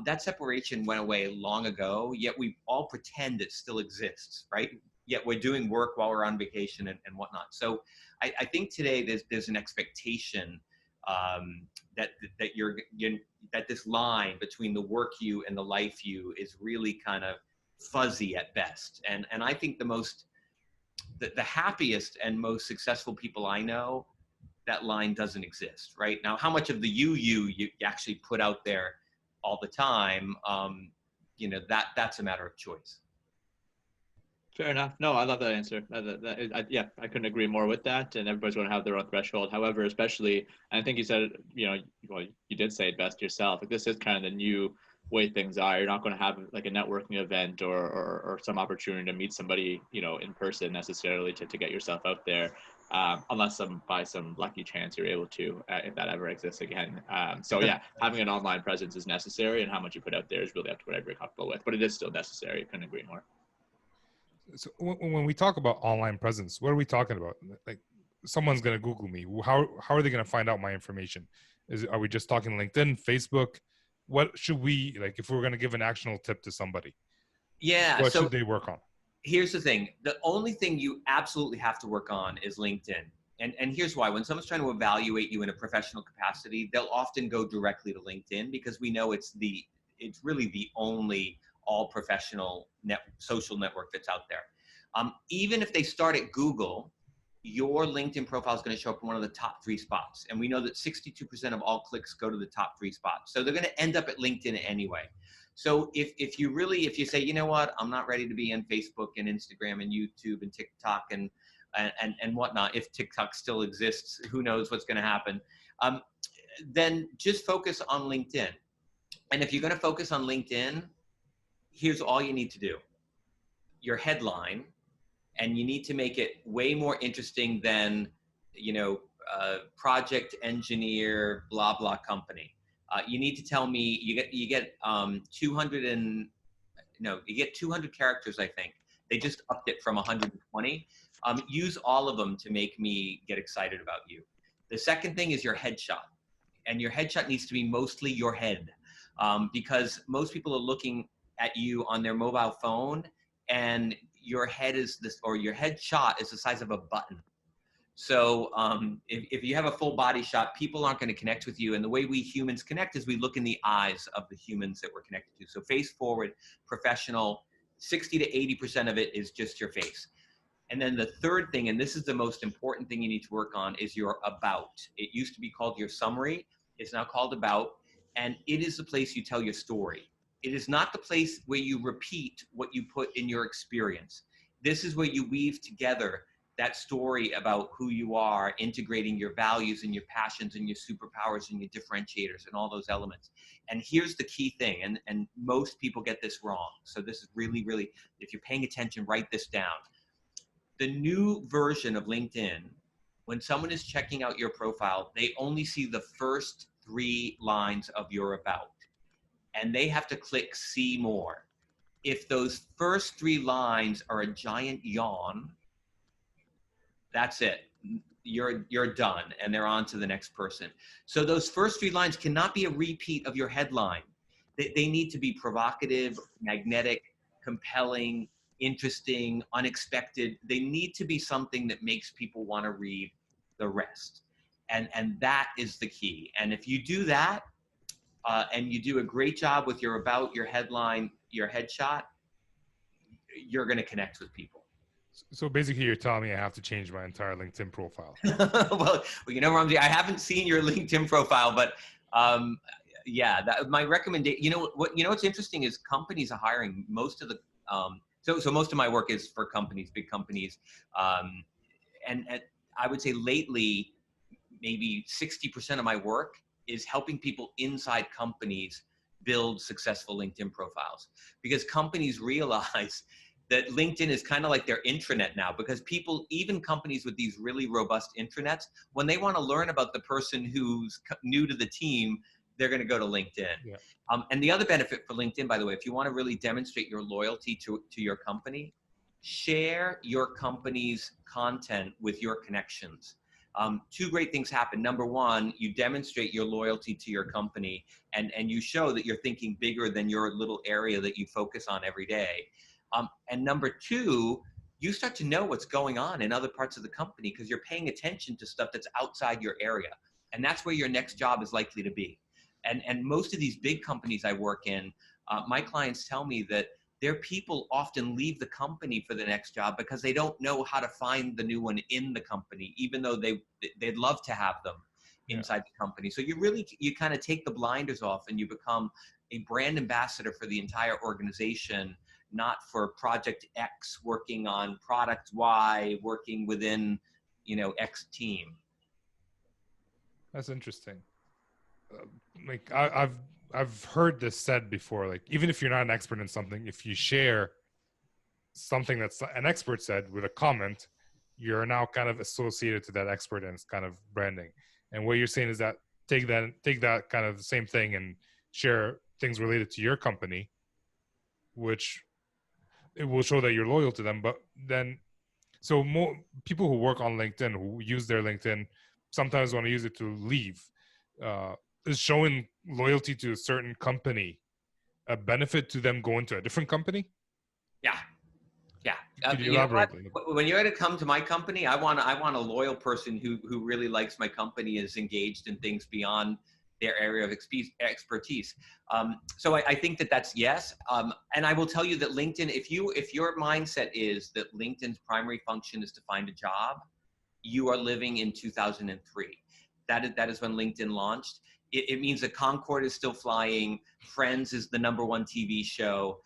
That separation went away long ago, yet we all pretend it still exists, right? Yet we're doing work while we're on vacation and whatnot. So I think today there's an expectation that this line between the work you and the life you is really kind of fuzzy at best. And I think the happiest and most successful people I know, that line doesn't exist, right? Now, how much of the you actually put out there all the time, that's a matter of choice. Fair enough. No, I love that answer. I couldn't agree more with that. And everybody's going to have their own threshold. However, especially, and I think you said, you did say it best yourself. Like, this is kind of the new way things are. You're not going to have like a networking event or some opportunity to meet somebody, in person necessarily to get yourself out there, unless by some lucky chance you're able to, if that ever exists again. So yeah, having an online presence is necessary, and how much you put out there is really up to whatever you're comfortable with. But it is still necessary. I couldn't agree more. So when we talk about online presence, what are we talking about? Like, someone's going to Google me. How are they going to find out my information? Are we just talking LinkedIn, Facebook? What should we, like, if we're going to give an actionable tip to somebody? Yeah. What should they work on? Here's the thing. The only thing you absolutely have to work on is LinkedIn. And here's why. When someone's trying to evaluate you in a professional capacity, they'll often go directly to LinkedIn because we know it's really the only all professional social network that's out there. Even if they start at Google, your LinkedIn profile is going to show up in one of the top 3 spots. And we know that 62% of all clicks go to the top 3 spots. So they're going to end up at LinkedIn anyway. So if you say, you know what, I'm not ready to be on Facebook and Instagram and YouTube and TikTok and whatnot, if TikTok still exists, who knows what's going to happen, then just focus on LinkedIn. And if you're going to focus on LinkedIn, here's all you need to do. Your headline, and you need to make it way more interesting than, project engineer, blah, blah company. You need to tell me you get 200 characters, I think. They just upped it from 120. Use all of them to make me get excited about you. The second thing is your headshot. And your headshot needs to be mostly your head, because most people are looking at you on their mobile phone, and your head is this, or your headshot is the size of a button. So if you have a full body shot, people aren't going to connect with you. And the way we humans connect is we look in the eyes of the humans that we're connected to. So face forward, professional, 60 to 80% of it is just your face. And then the third thing, and this is the most important thing you need to work on, is your about. It used to be called your summary. It's now called about. And it is the place you tell your story. It is not the place where you repeat what you put in your experience. This is where you weave together that story about who you are, integrating your values and your passions and your superpowers and your differentiators and all those elements. And here's the key thing, and most people get this wrong. So this is really, really, if you're paying attention, write this down. The new version of LinkedIn, when someone is checking out your profile, they only see the first 3 lines of your about, and they have to click see more. If those first 3 lines are a giant yawn, that's it. You're done, and they're on to the next person. So those first 3 lines cannot be a repeat of your headline. They need to be provocative, magnetic, compelling, interesting, unexpected. They need to be something that makes people want to read the rest. And that is the key. And if you do that, and you do a great job with your about, your headline, your headshot, you're going to connect with people. So basically, you're telling me I have to change my entire LinkedIn profile. well, you know, Ramsey, I haven't seen your LinkedIn profile, but yeah, my recommendation. You know what's interesting is companies are hiring most of the. So most of my work is for companies, big companies, and I would say lately, maybe 60% of my work is helping people inside companies build successful LinkedIn profiles, because companies realize that LinkedIn is kind of like their intranet now, because people, even companies with these really robust intranets, when they want to learn about the person who's new to the team, they're going to go to LinkedIn. Yeah. And the other benefit for LinkedIn, by the way, if you want to really demonstrate your loyalty to your company, share your company's content with your connections. 2 great things happen. Number one, you demonstrate your loyalty to your company, and you show that you're thinking bigger than your little area that you focus on every day. And number 2, you start to know what's going on in other parts of the company because you're paying attention to stuff that's outside your area. And that's where your next job is likely to be. And most of these big companies I work in, my clients tell me that their people often leave the company for the next job because they don't know how to find the new one in the company, even though they'd love to have them inside the company. So you kind of take the blinders off and you become a brand ambassador for the entire organization, not for project X working on product Y, working within, X team. That's interesting. Like I've heard this said before. Like, even if you're not an expert in something, if you share something that's an expert said with a comment, you're now kind of associated to that expert, and it's kind of branding. And what you're saying is that take that kind of the same thing and share things related to your company, which it will show that you're loyal to them. But then, so more people who work on LinkedIn, who use their LinkedIn, sometimes want to use it to leave. Is showing loyalty to a certain company a benefit to them going to a different company? Yeah. Could you elaborate? When you're going to come to my company, I want a loyal person who really likes my company, is engaged in things beyond their area of expertise. So I think that's yes. And I will tell you that LinkedIn, if your mindset is that LinkedIn's primary function is to find a job, you are living in 2003. That is when LinkedIn launched. It means that Concorde is still flying. Friends is the #1 TV show.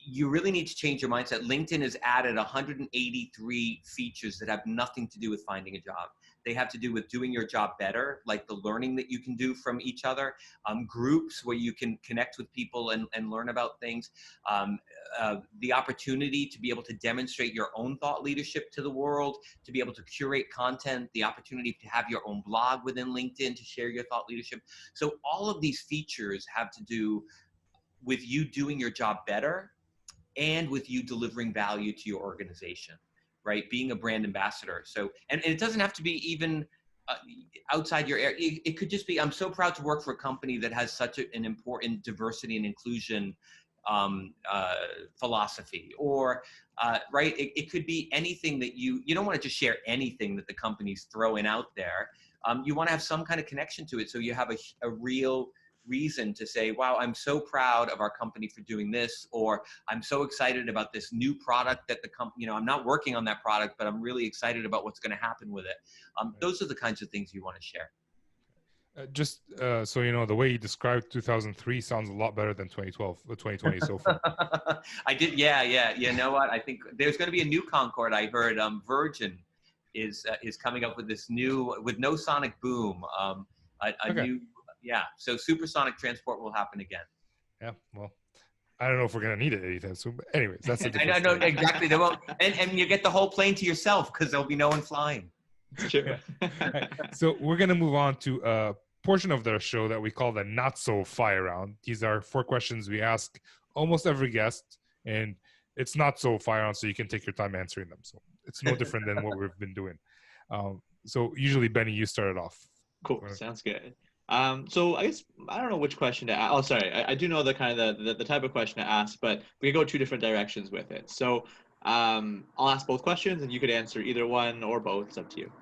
You really need to change your mindset. LinkedIn has added 183 features that have nothing to do with finding a job. They have to do with doing your job better, like the learning that you can do from each other, groups where you can connect with people and learn about things, the opportunity to be able to demonstrate your own thought leadership to the world, to be able to curate content, the opportunity to have your own blog within LinkedIn to share your thought leadership. So all of these features have to do with you doing your job better and with you delivering value to your organization, right? Being a brand ambassador. So, and it doesn't have to be even outside your area. It could just be, I'm so proud to work for a company that has such an important diversity and inclusion philosophy, or right? It could be anything that you don't want to just share anything that the company's throwing out there. You want to have some kind of connection to it, so you have a real reason to say, wow, I'm so proud of our company for doing this, or I'm so excited about this new product that the company, I'm not working on that product, but I'm really excited about what's going to happen with it. Those are the kinds of things you want to share. So you know, the way you described 2003 sounds a lot better than 2020 so far. I did, yeah. You know what? I think there's going to be a new Concorde. I heard Virgin is coming up with this new, with no sonic boom, new, yeah. So supersonic transport will happen again. Yeah, well, I don't know if we're going to need it anytime soon, but anyways, that's a different I know, exactly. They won't, and you get the whole plane to yourself because there'll be no one flying. Sure. Right. So we're going to move on to a portion of the show that we call the not so fire round. These are 4 questions we ask almost every guest, and it's not so fire round, so you can take your time answering them. So it's no different than what we've been doing. So usually, Benny, you started off. Cool. Sounds good. So I guess I don't know which question to ask. Oh, sorry. I do know the kind of the type of question to ask, but we could go 2 different directions with it. So I'll ask both questions, and you could answer either one or both. It's up to you.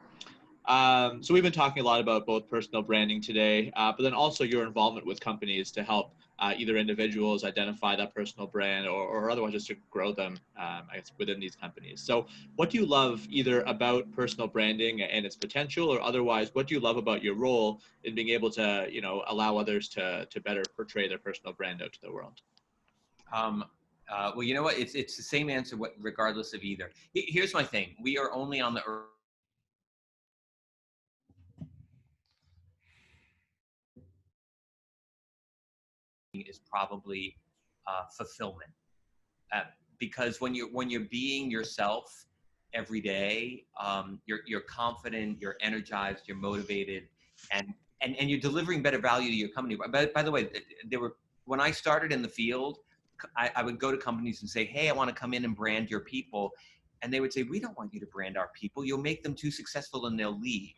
So we've been talking a lot about both personal branding today, but then also your involvement with companies to help either individuals identify that personal brand or otherwise just to grow them, I guess, within these companies. So what do you love either about personal branding and its potential, or otherwise, what do you love about your role in being able to, allow others to better portray their personal brand out to the world? Well, you know what? It's the same answer regardless of either. Here's my thing. We are only on the earth is probably fulfillment, because when you're being yourself every day, you're confident, you're energized, you're motivated, and you're delivering better value to your company. By the way, when I started in the field, I would go to companies and say, hey, I want to come in and brand your people, and they would say, we don't want you to brand our people. You'll make them too successful and they'll leave.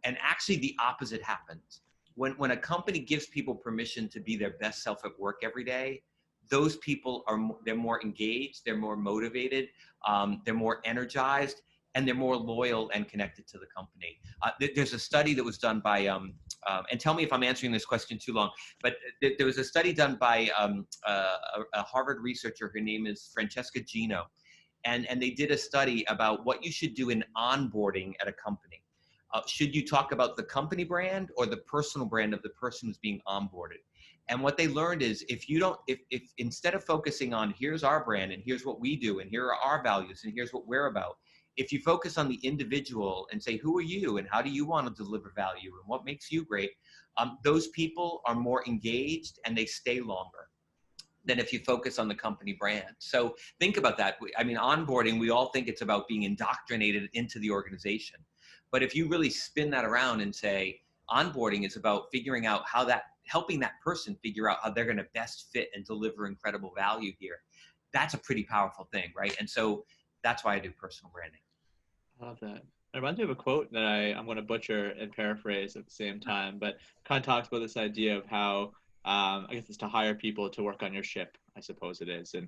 And actually the opposite happens. When a company gives people permission to be their best self at work every day, those people they're more engaged, they're more motivated, they're more energized, and they're more loyal and connected to the company. There's a study that was done by, and tell me if I'm answering this question too long, but there was a study done by a Harvard researcher. Her name is Francesca Gino. And they did a study about what you should do in onboarding at a company. Should you talk about the company brand or the personal brand of the person who's being onboarded? And what they learned is if instead of focusing on here's our brand and here's what we do and here are our values and here's what we're about, if you focus on the individual and say, who are you and how do you want to deliver value and what makes you great, those people are more engaged and they stay longer than if you focus on the company brand. So think about that. I mean, onboarding, we all think it's about being indoctrinated into the organization. But if you really spin that around and say, onboarding is about figuring out helping that person figure out how they're going to best fit and deliver incredible value here. That's a pretty powerful thing, right? And so that's why I do personal branding. I love that. It reminds me of a quote that I'm going to butcher and paraphrase at the same time, but kind of talks about this idea of how, I guess it's to hire people to work on your ship, I suppose it is. And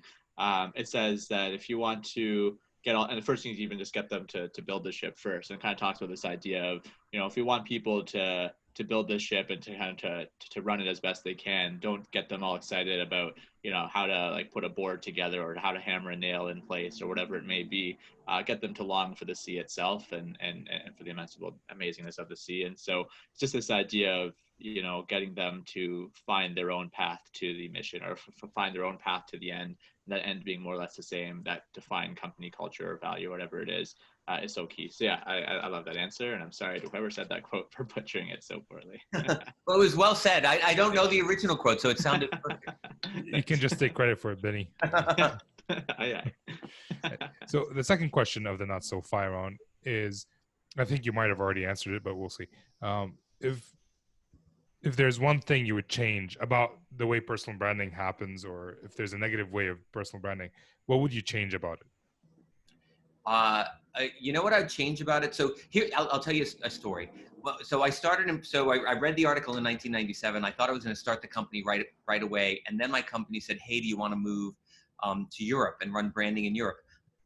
it says that if you want to and the first thing is even just get them to build the ship first, and kind of talks about this idea of, if you want people to build this ship and to kind of to run it as best they can, don't get them all excited about, how to like put a board together or how to hammer a nail in place or whatever it may be. Get them to long for the sea itself and for the amazingness of the sea. And so it's just this idea of, getting them to find their own path to the mission or find their own path to the end that end being more or less the same, that define company culture or value, whatever it is so key. So yeah, I love that answer, and I'm sorry to whoever said that quote for butchering it so poorly. Well, it was well said. I don't know the original quote, so it sounded perfect. You can just take credit for it, Benny. Yeah. So the second question of the not so fire round is, I think you might have already answered it, but we'll see. If there's one thing you would change about the way personal branding happens, or if there's a negative way of personal branding, what would you change about it? You know what I'd change about it? So here, I'll tell you a story. Well, so I started, I read the article in 1997. I thought I was going to start the company right away. And then my company said, hey, do you want to move to Europe and run branding in Europe?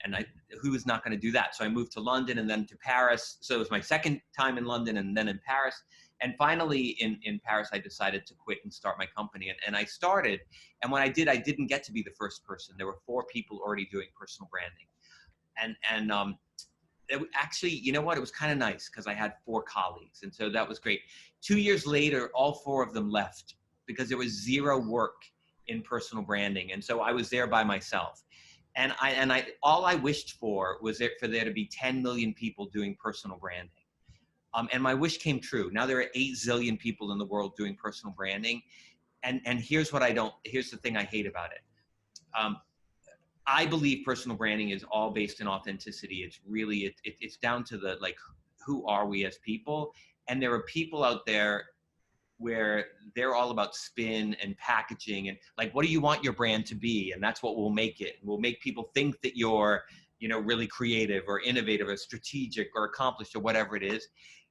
And who was not going to do that? So I moved to London and then to Paris. So it was my second time in London and then in Paris. And finally in Paris, I decided to quit and start my company. And I started. And when I did, I didn't get to be the first person. There were 4 people already doing personal branding. And actually, you know what? It was kind of nice because I had 4 colleagues. And so that was great. 2 years later, all 4 of them left because there was 0 work in personal branding. And so I was there by myself. And all I wished for was for there to be 10 million people doing personal branding. And my wish came true. Now there are 8 zillion people in the world doing personal branding. And here's the thing I hate about it. I believe personal branding is all based in authenticity. It's really, it's down to the, like, who are we as people? And there are people out there where they're all about spin and packaging and like, what do you want your brand to be? And that's what will make it. We'll make people think that you're, really creative or innovative or strategic or accomplished or whatever it is.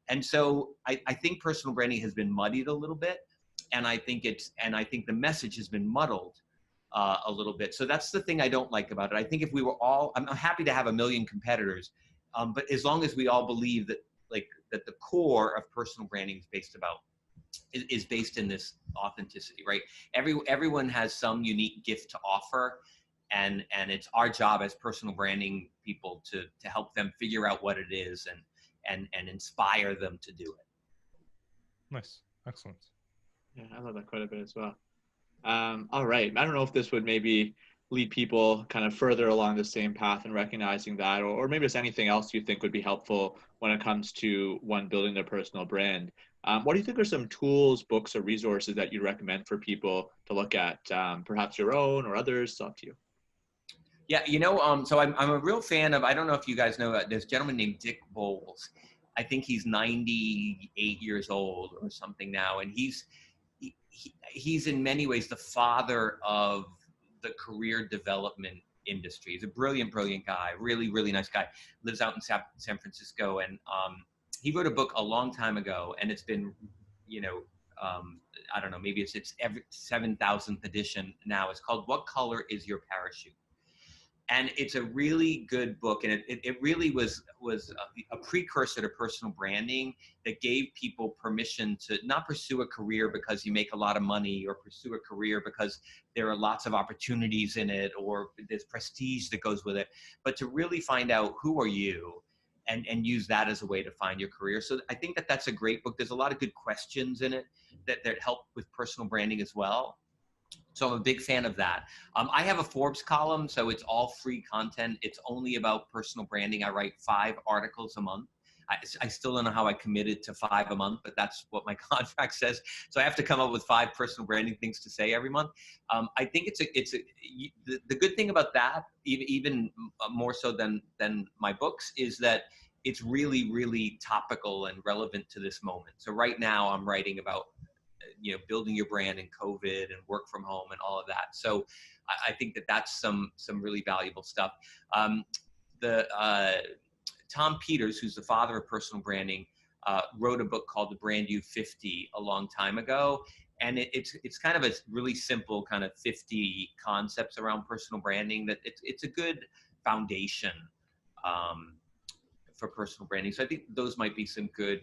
And so I think personal branding has been muddied a little bit. And I think the message has been muddled a little bit. So that's the thing I don't like about it. I think if we were all, I'm happy to have 1 million competitors, but as long as we all believe that the core of personal branding is based in this authenticity, right? Everyone has some unique gift to offer, and it's our job as personal branding people to help them figure out what it is and inspire them to do it. Nice. Excellent. Yeah, I love that quite a bit as well. All right. I don't know if this would maybe lead people kind of further along the same path and recognizing that, or maybe it's anything else you think would be helpful when it comes to one building their personal brand. What do you think are some tools, books, or resources that you recommend for people to look at, perhaps your own or others? It's up to you. Yeah, so I'm a real fan of, I don't know if you guys know, there's a gentleman named Dick Bowles. I think he's 98 years old or something now, and he's in many ways the father of the career development industry. He's a brilliant guy, really, really nice guy, lives out in San Francisco. And he wrote a book a long time ago, and it's been, I don't know, maybe it's every 7,000th edition now. It's called What Color is Your Parachute? And it's a really good book, and it really was a precursor to personal branding that gave people permission to not pursue a career because you make a lot of money, or pursue a career because there are lots of opportunities in it, or there's prestige that goes with it, but to really find out who are you and use that as a way to find your career. So I think that's a great book. There's a lot of good questions in it that help with personal branding as well. So I'm a big fan of that. I have a Forbes column, so it's all free content. It's only about personal branding. I write 5 articles a month. I still don't know how I committed to 5 a month, but that's what my contract says. So I have to come up with 5 personal branding things to say every month. I think the good thing about that, even more so than my books, is that it's really, really topical and relevant to this moment. So right now I'm writing about building your brand in COVID and work from home and all of that. So I think that's some really valuable stuff. Tom Peters, who's the father of personal branding, wrote a book called The Brand You 50 a long time ago. And it's kind of a really simple kind of 50 concepts around personal branding that it's a good foundation for personal branding. So I think those might be some good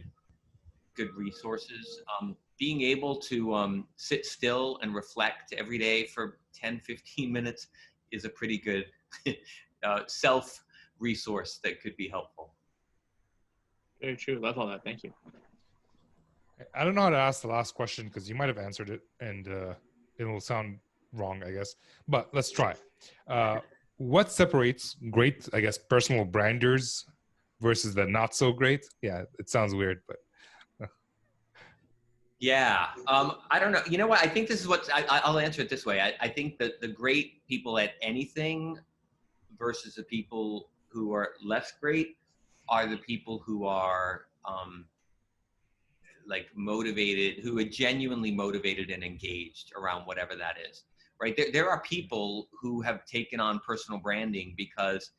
resources. Being able to sit still and reflect every day for 10, 15 minutes is a pretty good self-resource that could be helpful. Very true. Love all that. Thank you. I don't know how to ask the last question because you might have answered it, and it will sound wrong, I guess. But let's try. What separates great, I guess, personal branders versus the not so great? Yeah, it sounds weird, but Yeah. I don't know. You know what? I think this is what I'll answer it this way. I think that the great people at anything versus the people who are less great are the people who are like motivated, who are genuinely motivated and engaged around whatever that is. Right. There are people who have taken on personal branding because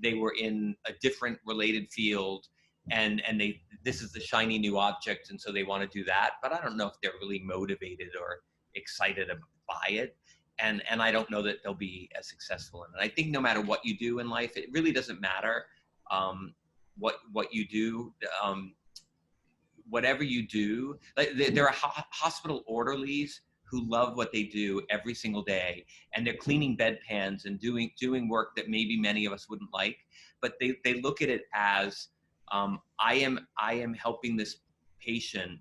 they were in a different related field and this is the shiny new object, and so they want to do that, but I don't know if they're really motivated or excited by it, and I don't know that they'll be as successful in it. I think no matter what you do in life, it really doesn't matter what you do. Whatever you do, like there are hospital orderlies who love what they do every single day, and they're cleaning bedpans and doing work that maybe many of us wouldn't like, but they look at it as I am helping this patient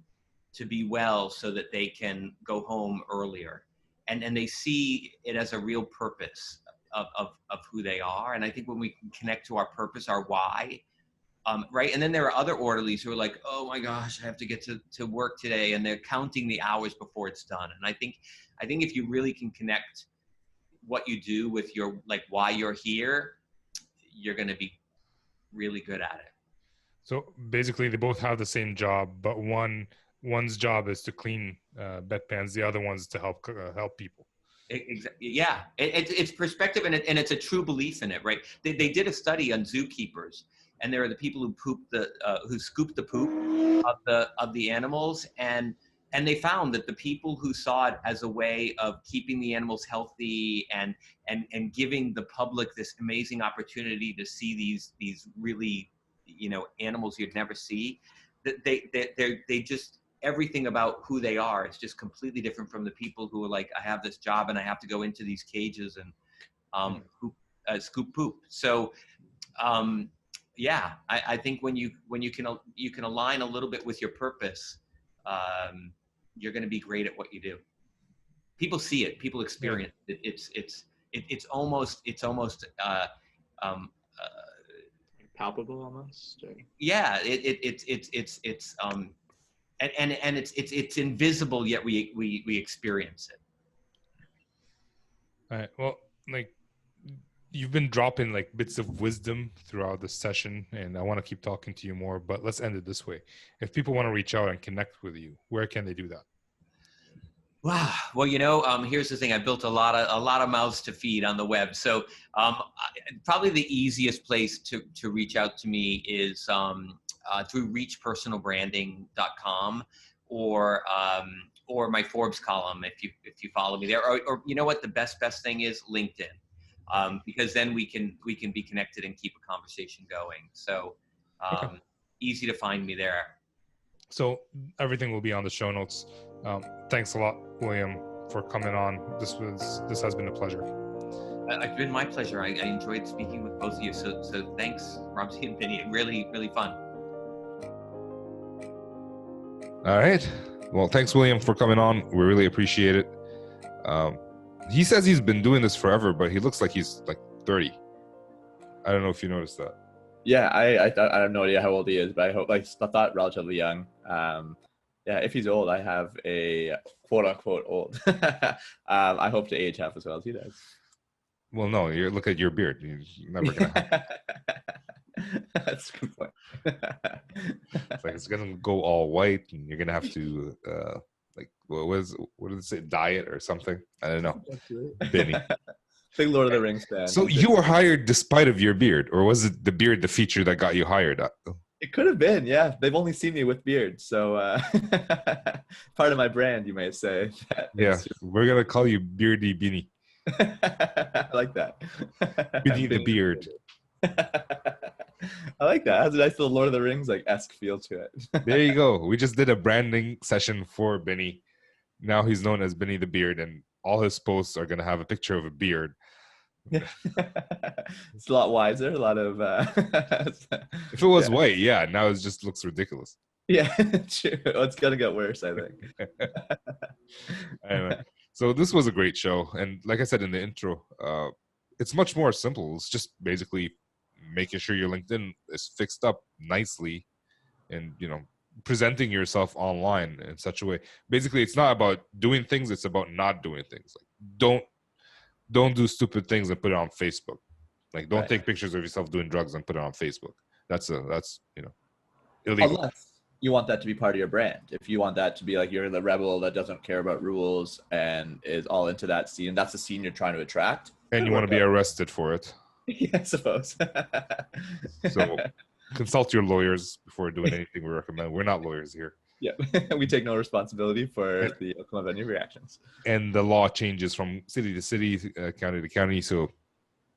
to be well so that they can go home earlier, and they see it as a real purpose of who they are. And I think when we can connect to our purpose, our why, right? And then there are other orderlies who are like, oh my gosh, I have to get to work today, and they're counting the hours before it's done. And I think if you really can connect what you do with your, like, why you're here, you're going to be really good at it. So basically, they both have the same job, but one's job is to clean bedpans, the other one's to help people. Yeah, it's perspective, and it's a true belief in it, right? They did a study on zookeepers, and there are the people who scoop the poop of the animals, and they found that the people who saw it as a way of keeping the animals healthy and giving the public this amazing opportunity to see these really, animals you'd never see, that they just, everything about who they are is just completely different from the people who are like, I have this job and I have to go into these cages and scoop poop. So yeah, I think when you can align a little bit with your purpose, you're going to be great at what you do. People see it, people experience it. It's almost palpable almost. Yeah, it's invisible, yet we experience it. All right. Well, like, you've been dropping like bits of wisdom throughout the session, and I want to keep talking to you more, but let's end it this way. If people want to reach out and connect with you, where can they do that? Wow. Well, here's the thing. I built a lot of mouths to feed on the web. So probably the easiest place to reach out to me is through reachpersonalbranding.com or my Forbes column if you follow me there. Or you know what the best thing is? LinkedIn. Because then we can be connected and keep a conversation going. So easy to find me there. So everything will be on the show notes. Thanks a lot, William, for coming on. This has been a pleasure. It's been my pleasure. I enjoyed speaking with both of you. So thanks, Ramsey and Vinny. Really, really fun. All right. Well, thanks, William, for coming on. We really appreciate it. He says he's been doing this forever, but he looks like he's like 30. I don't know if you noticed that. Yeah, I have no idea how old he is, but I thought relatively young. Yeah, if he's old, I have a quote unquote old. I hope to age half as well as he does. Well, no, look at your beard. You're never gonna. That's a good point. It's like it's gonna go all white, and you're gonna have to like what did it say, diet or something? I don't know. Benny. Big Lord of the Rings fan. So you were hired despite of your beard, or was it the beard the feature that got you hired? It could have been, yeah. They've only seen me with beard, so part of my brand, you may say. Yeah, we're gonna call you Beardy Beanie. I like that. Beanie the Beard. I like that. It has a nice little Lord of the Rings esque feel to it. There you go. We just did a branding session for Benny. Now he's known as Benny the Beard, and all his posts are gonna have a picture of a beard. It's a lot wiser. A lot of. If it was white, yeah. Now it just looks ridiculous. Yeah, true. It's gonna get worse, I think. Anyway, So this was a great show, and like I said in the intro, it's much more simple. It's just basically making sure your LinkedIn is fixed up nicely, and presenting yourself online in such a way. Basically, it's not about doing things; it's about not doing things. Like don't do stupid things and put it on Facebook. Like don't Right. take pictures of yourself doing drugs and put it on Facebook. That's illegal. Unless you want that to be part of your brand. If you want that to be like you're the rebel that doesn't care about rules and is all into that scene, that's the scene you're trying to attract. And you want to be arrested for it. Yeah, I suppose. So consult your lawyers before doing anything we recommend. We're not lawyers here. Yeah, we take no responsibility for the outcome of any reactions. And the law changes from city to city, county to county. So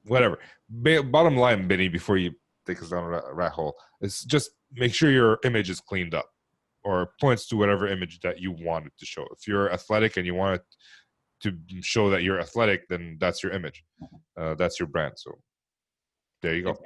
whatever. Bottom line, Benny, before you take us down a rat hole, is just make sure your image is cleaned up or points to whatever image that you want it to show. If you're athletic and you want it to show that you're athletic, then that's your image. That's your brand. So there you go.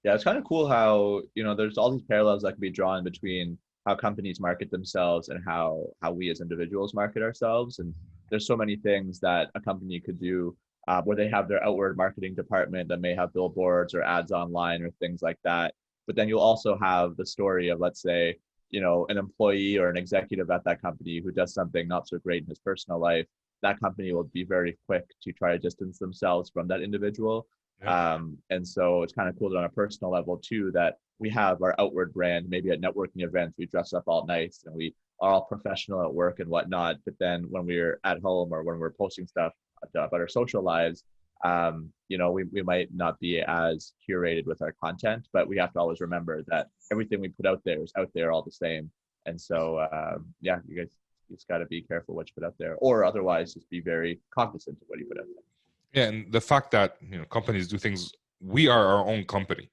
Yeah, it's kind of cool how, there's all these parallels that can be drawn between how companies market themselves and how we as individuals market ourselves. And there's so many things that a company could do where they have their outward marketing department that may have billboards or ads online or things like that. But then you'll also have the story of, let's say, an employee or an executive at that company who does something not so great in his personal life. That company will be very quick to try to distance themselves from that individual. Yeah. And so it's kind of cool that on a personal level too, that we have our outward brand. Maybe at networking events, we dress up all nice and we are all professional at work and whatnot. But then when we're at home or when we're posting stuff about our social lives, we might not be as curated with our content, but we have to always remember that everything we put out there is out there all the same. And so, you guys just got to be careful what you put out there, or otherwise just be very cognizant of what you put out there. Yeah, and the fact that companies do things, we are our own company.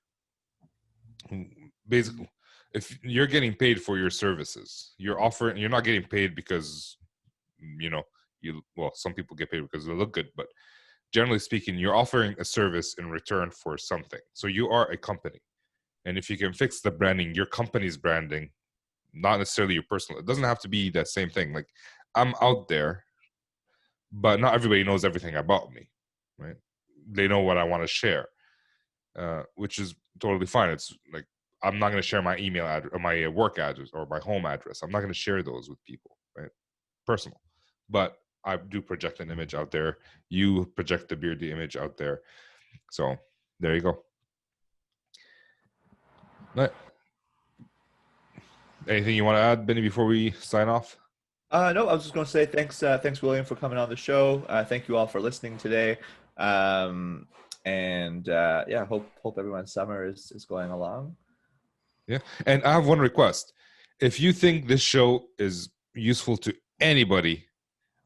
Basically, if you're getting paid for your services, you're not getting paid because some people get paid because they look good, but generally speaking, you're offering a service in return for something. So you are a company, and if you can fix the branding, your company's branding, not necessarily your personal, it doesn't have to be that same thing. Like I'm out there, but not everybody knows everything about me. Right? They know what I want to share, which is totally fine. It's like I'm not going to share my email address or my work address or my home address. I'm not going to share those with people, right? Personal, but I do project an image out there. You project the beardy image out there. So there you go. Right. Anything you want to add, Benny, before we sign off? No, I was just going to say thanks, William, for coming on the show. Thank you all for listening today. Hope everyone's summer is going along. Yeah, and I have one request. If you think this show is useful to anybody,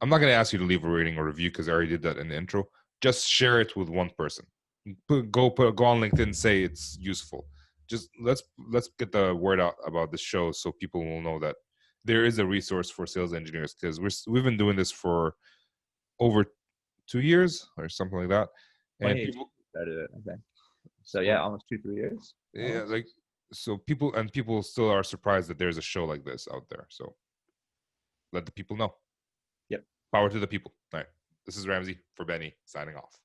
I'm not going to ask you to leave a rating or review because I already did that in the intro. Just share it with one person. Go on LinkedIn and say it's useful. Just let's get the word out about the show so people will know that there is a resource for sales engineers, because we've been doing this for over 2 years or something like that. And people started it, I think. So yeah, almost 2-3 years. Yeah, people still are surprised that there's a show like this out there. So let the people know. Yep. Power to the people. All right. This is Ramsey for Benny signing off.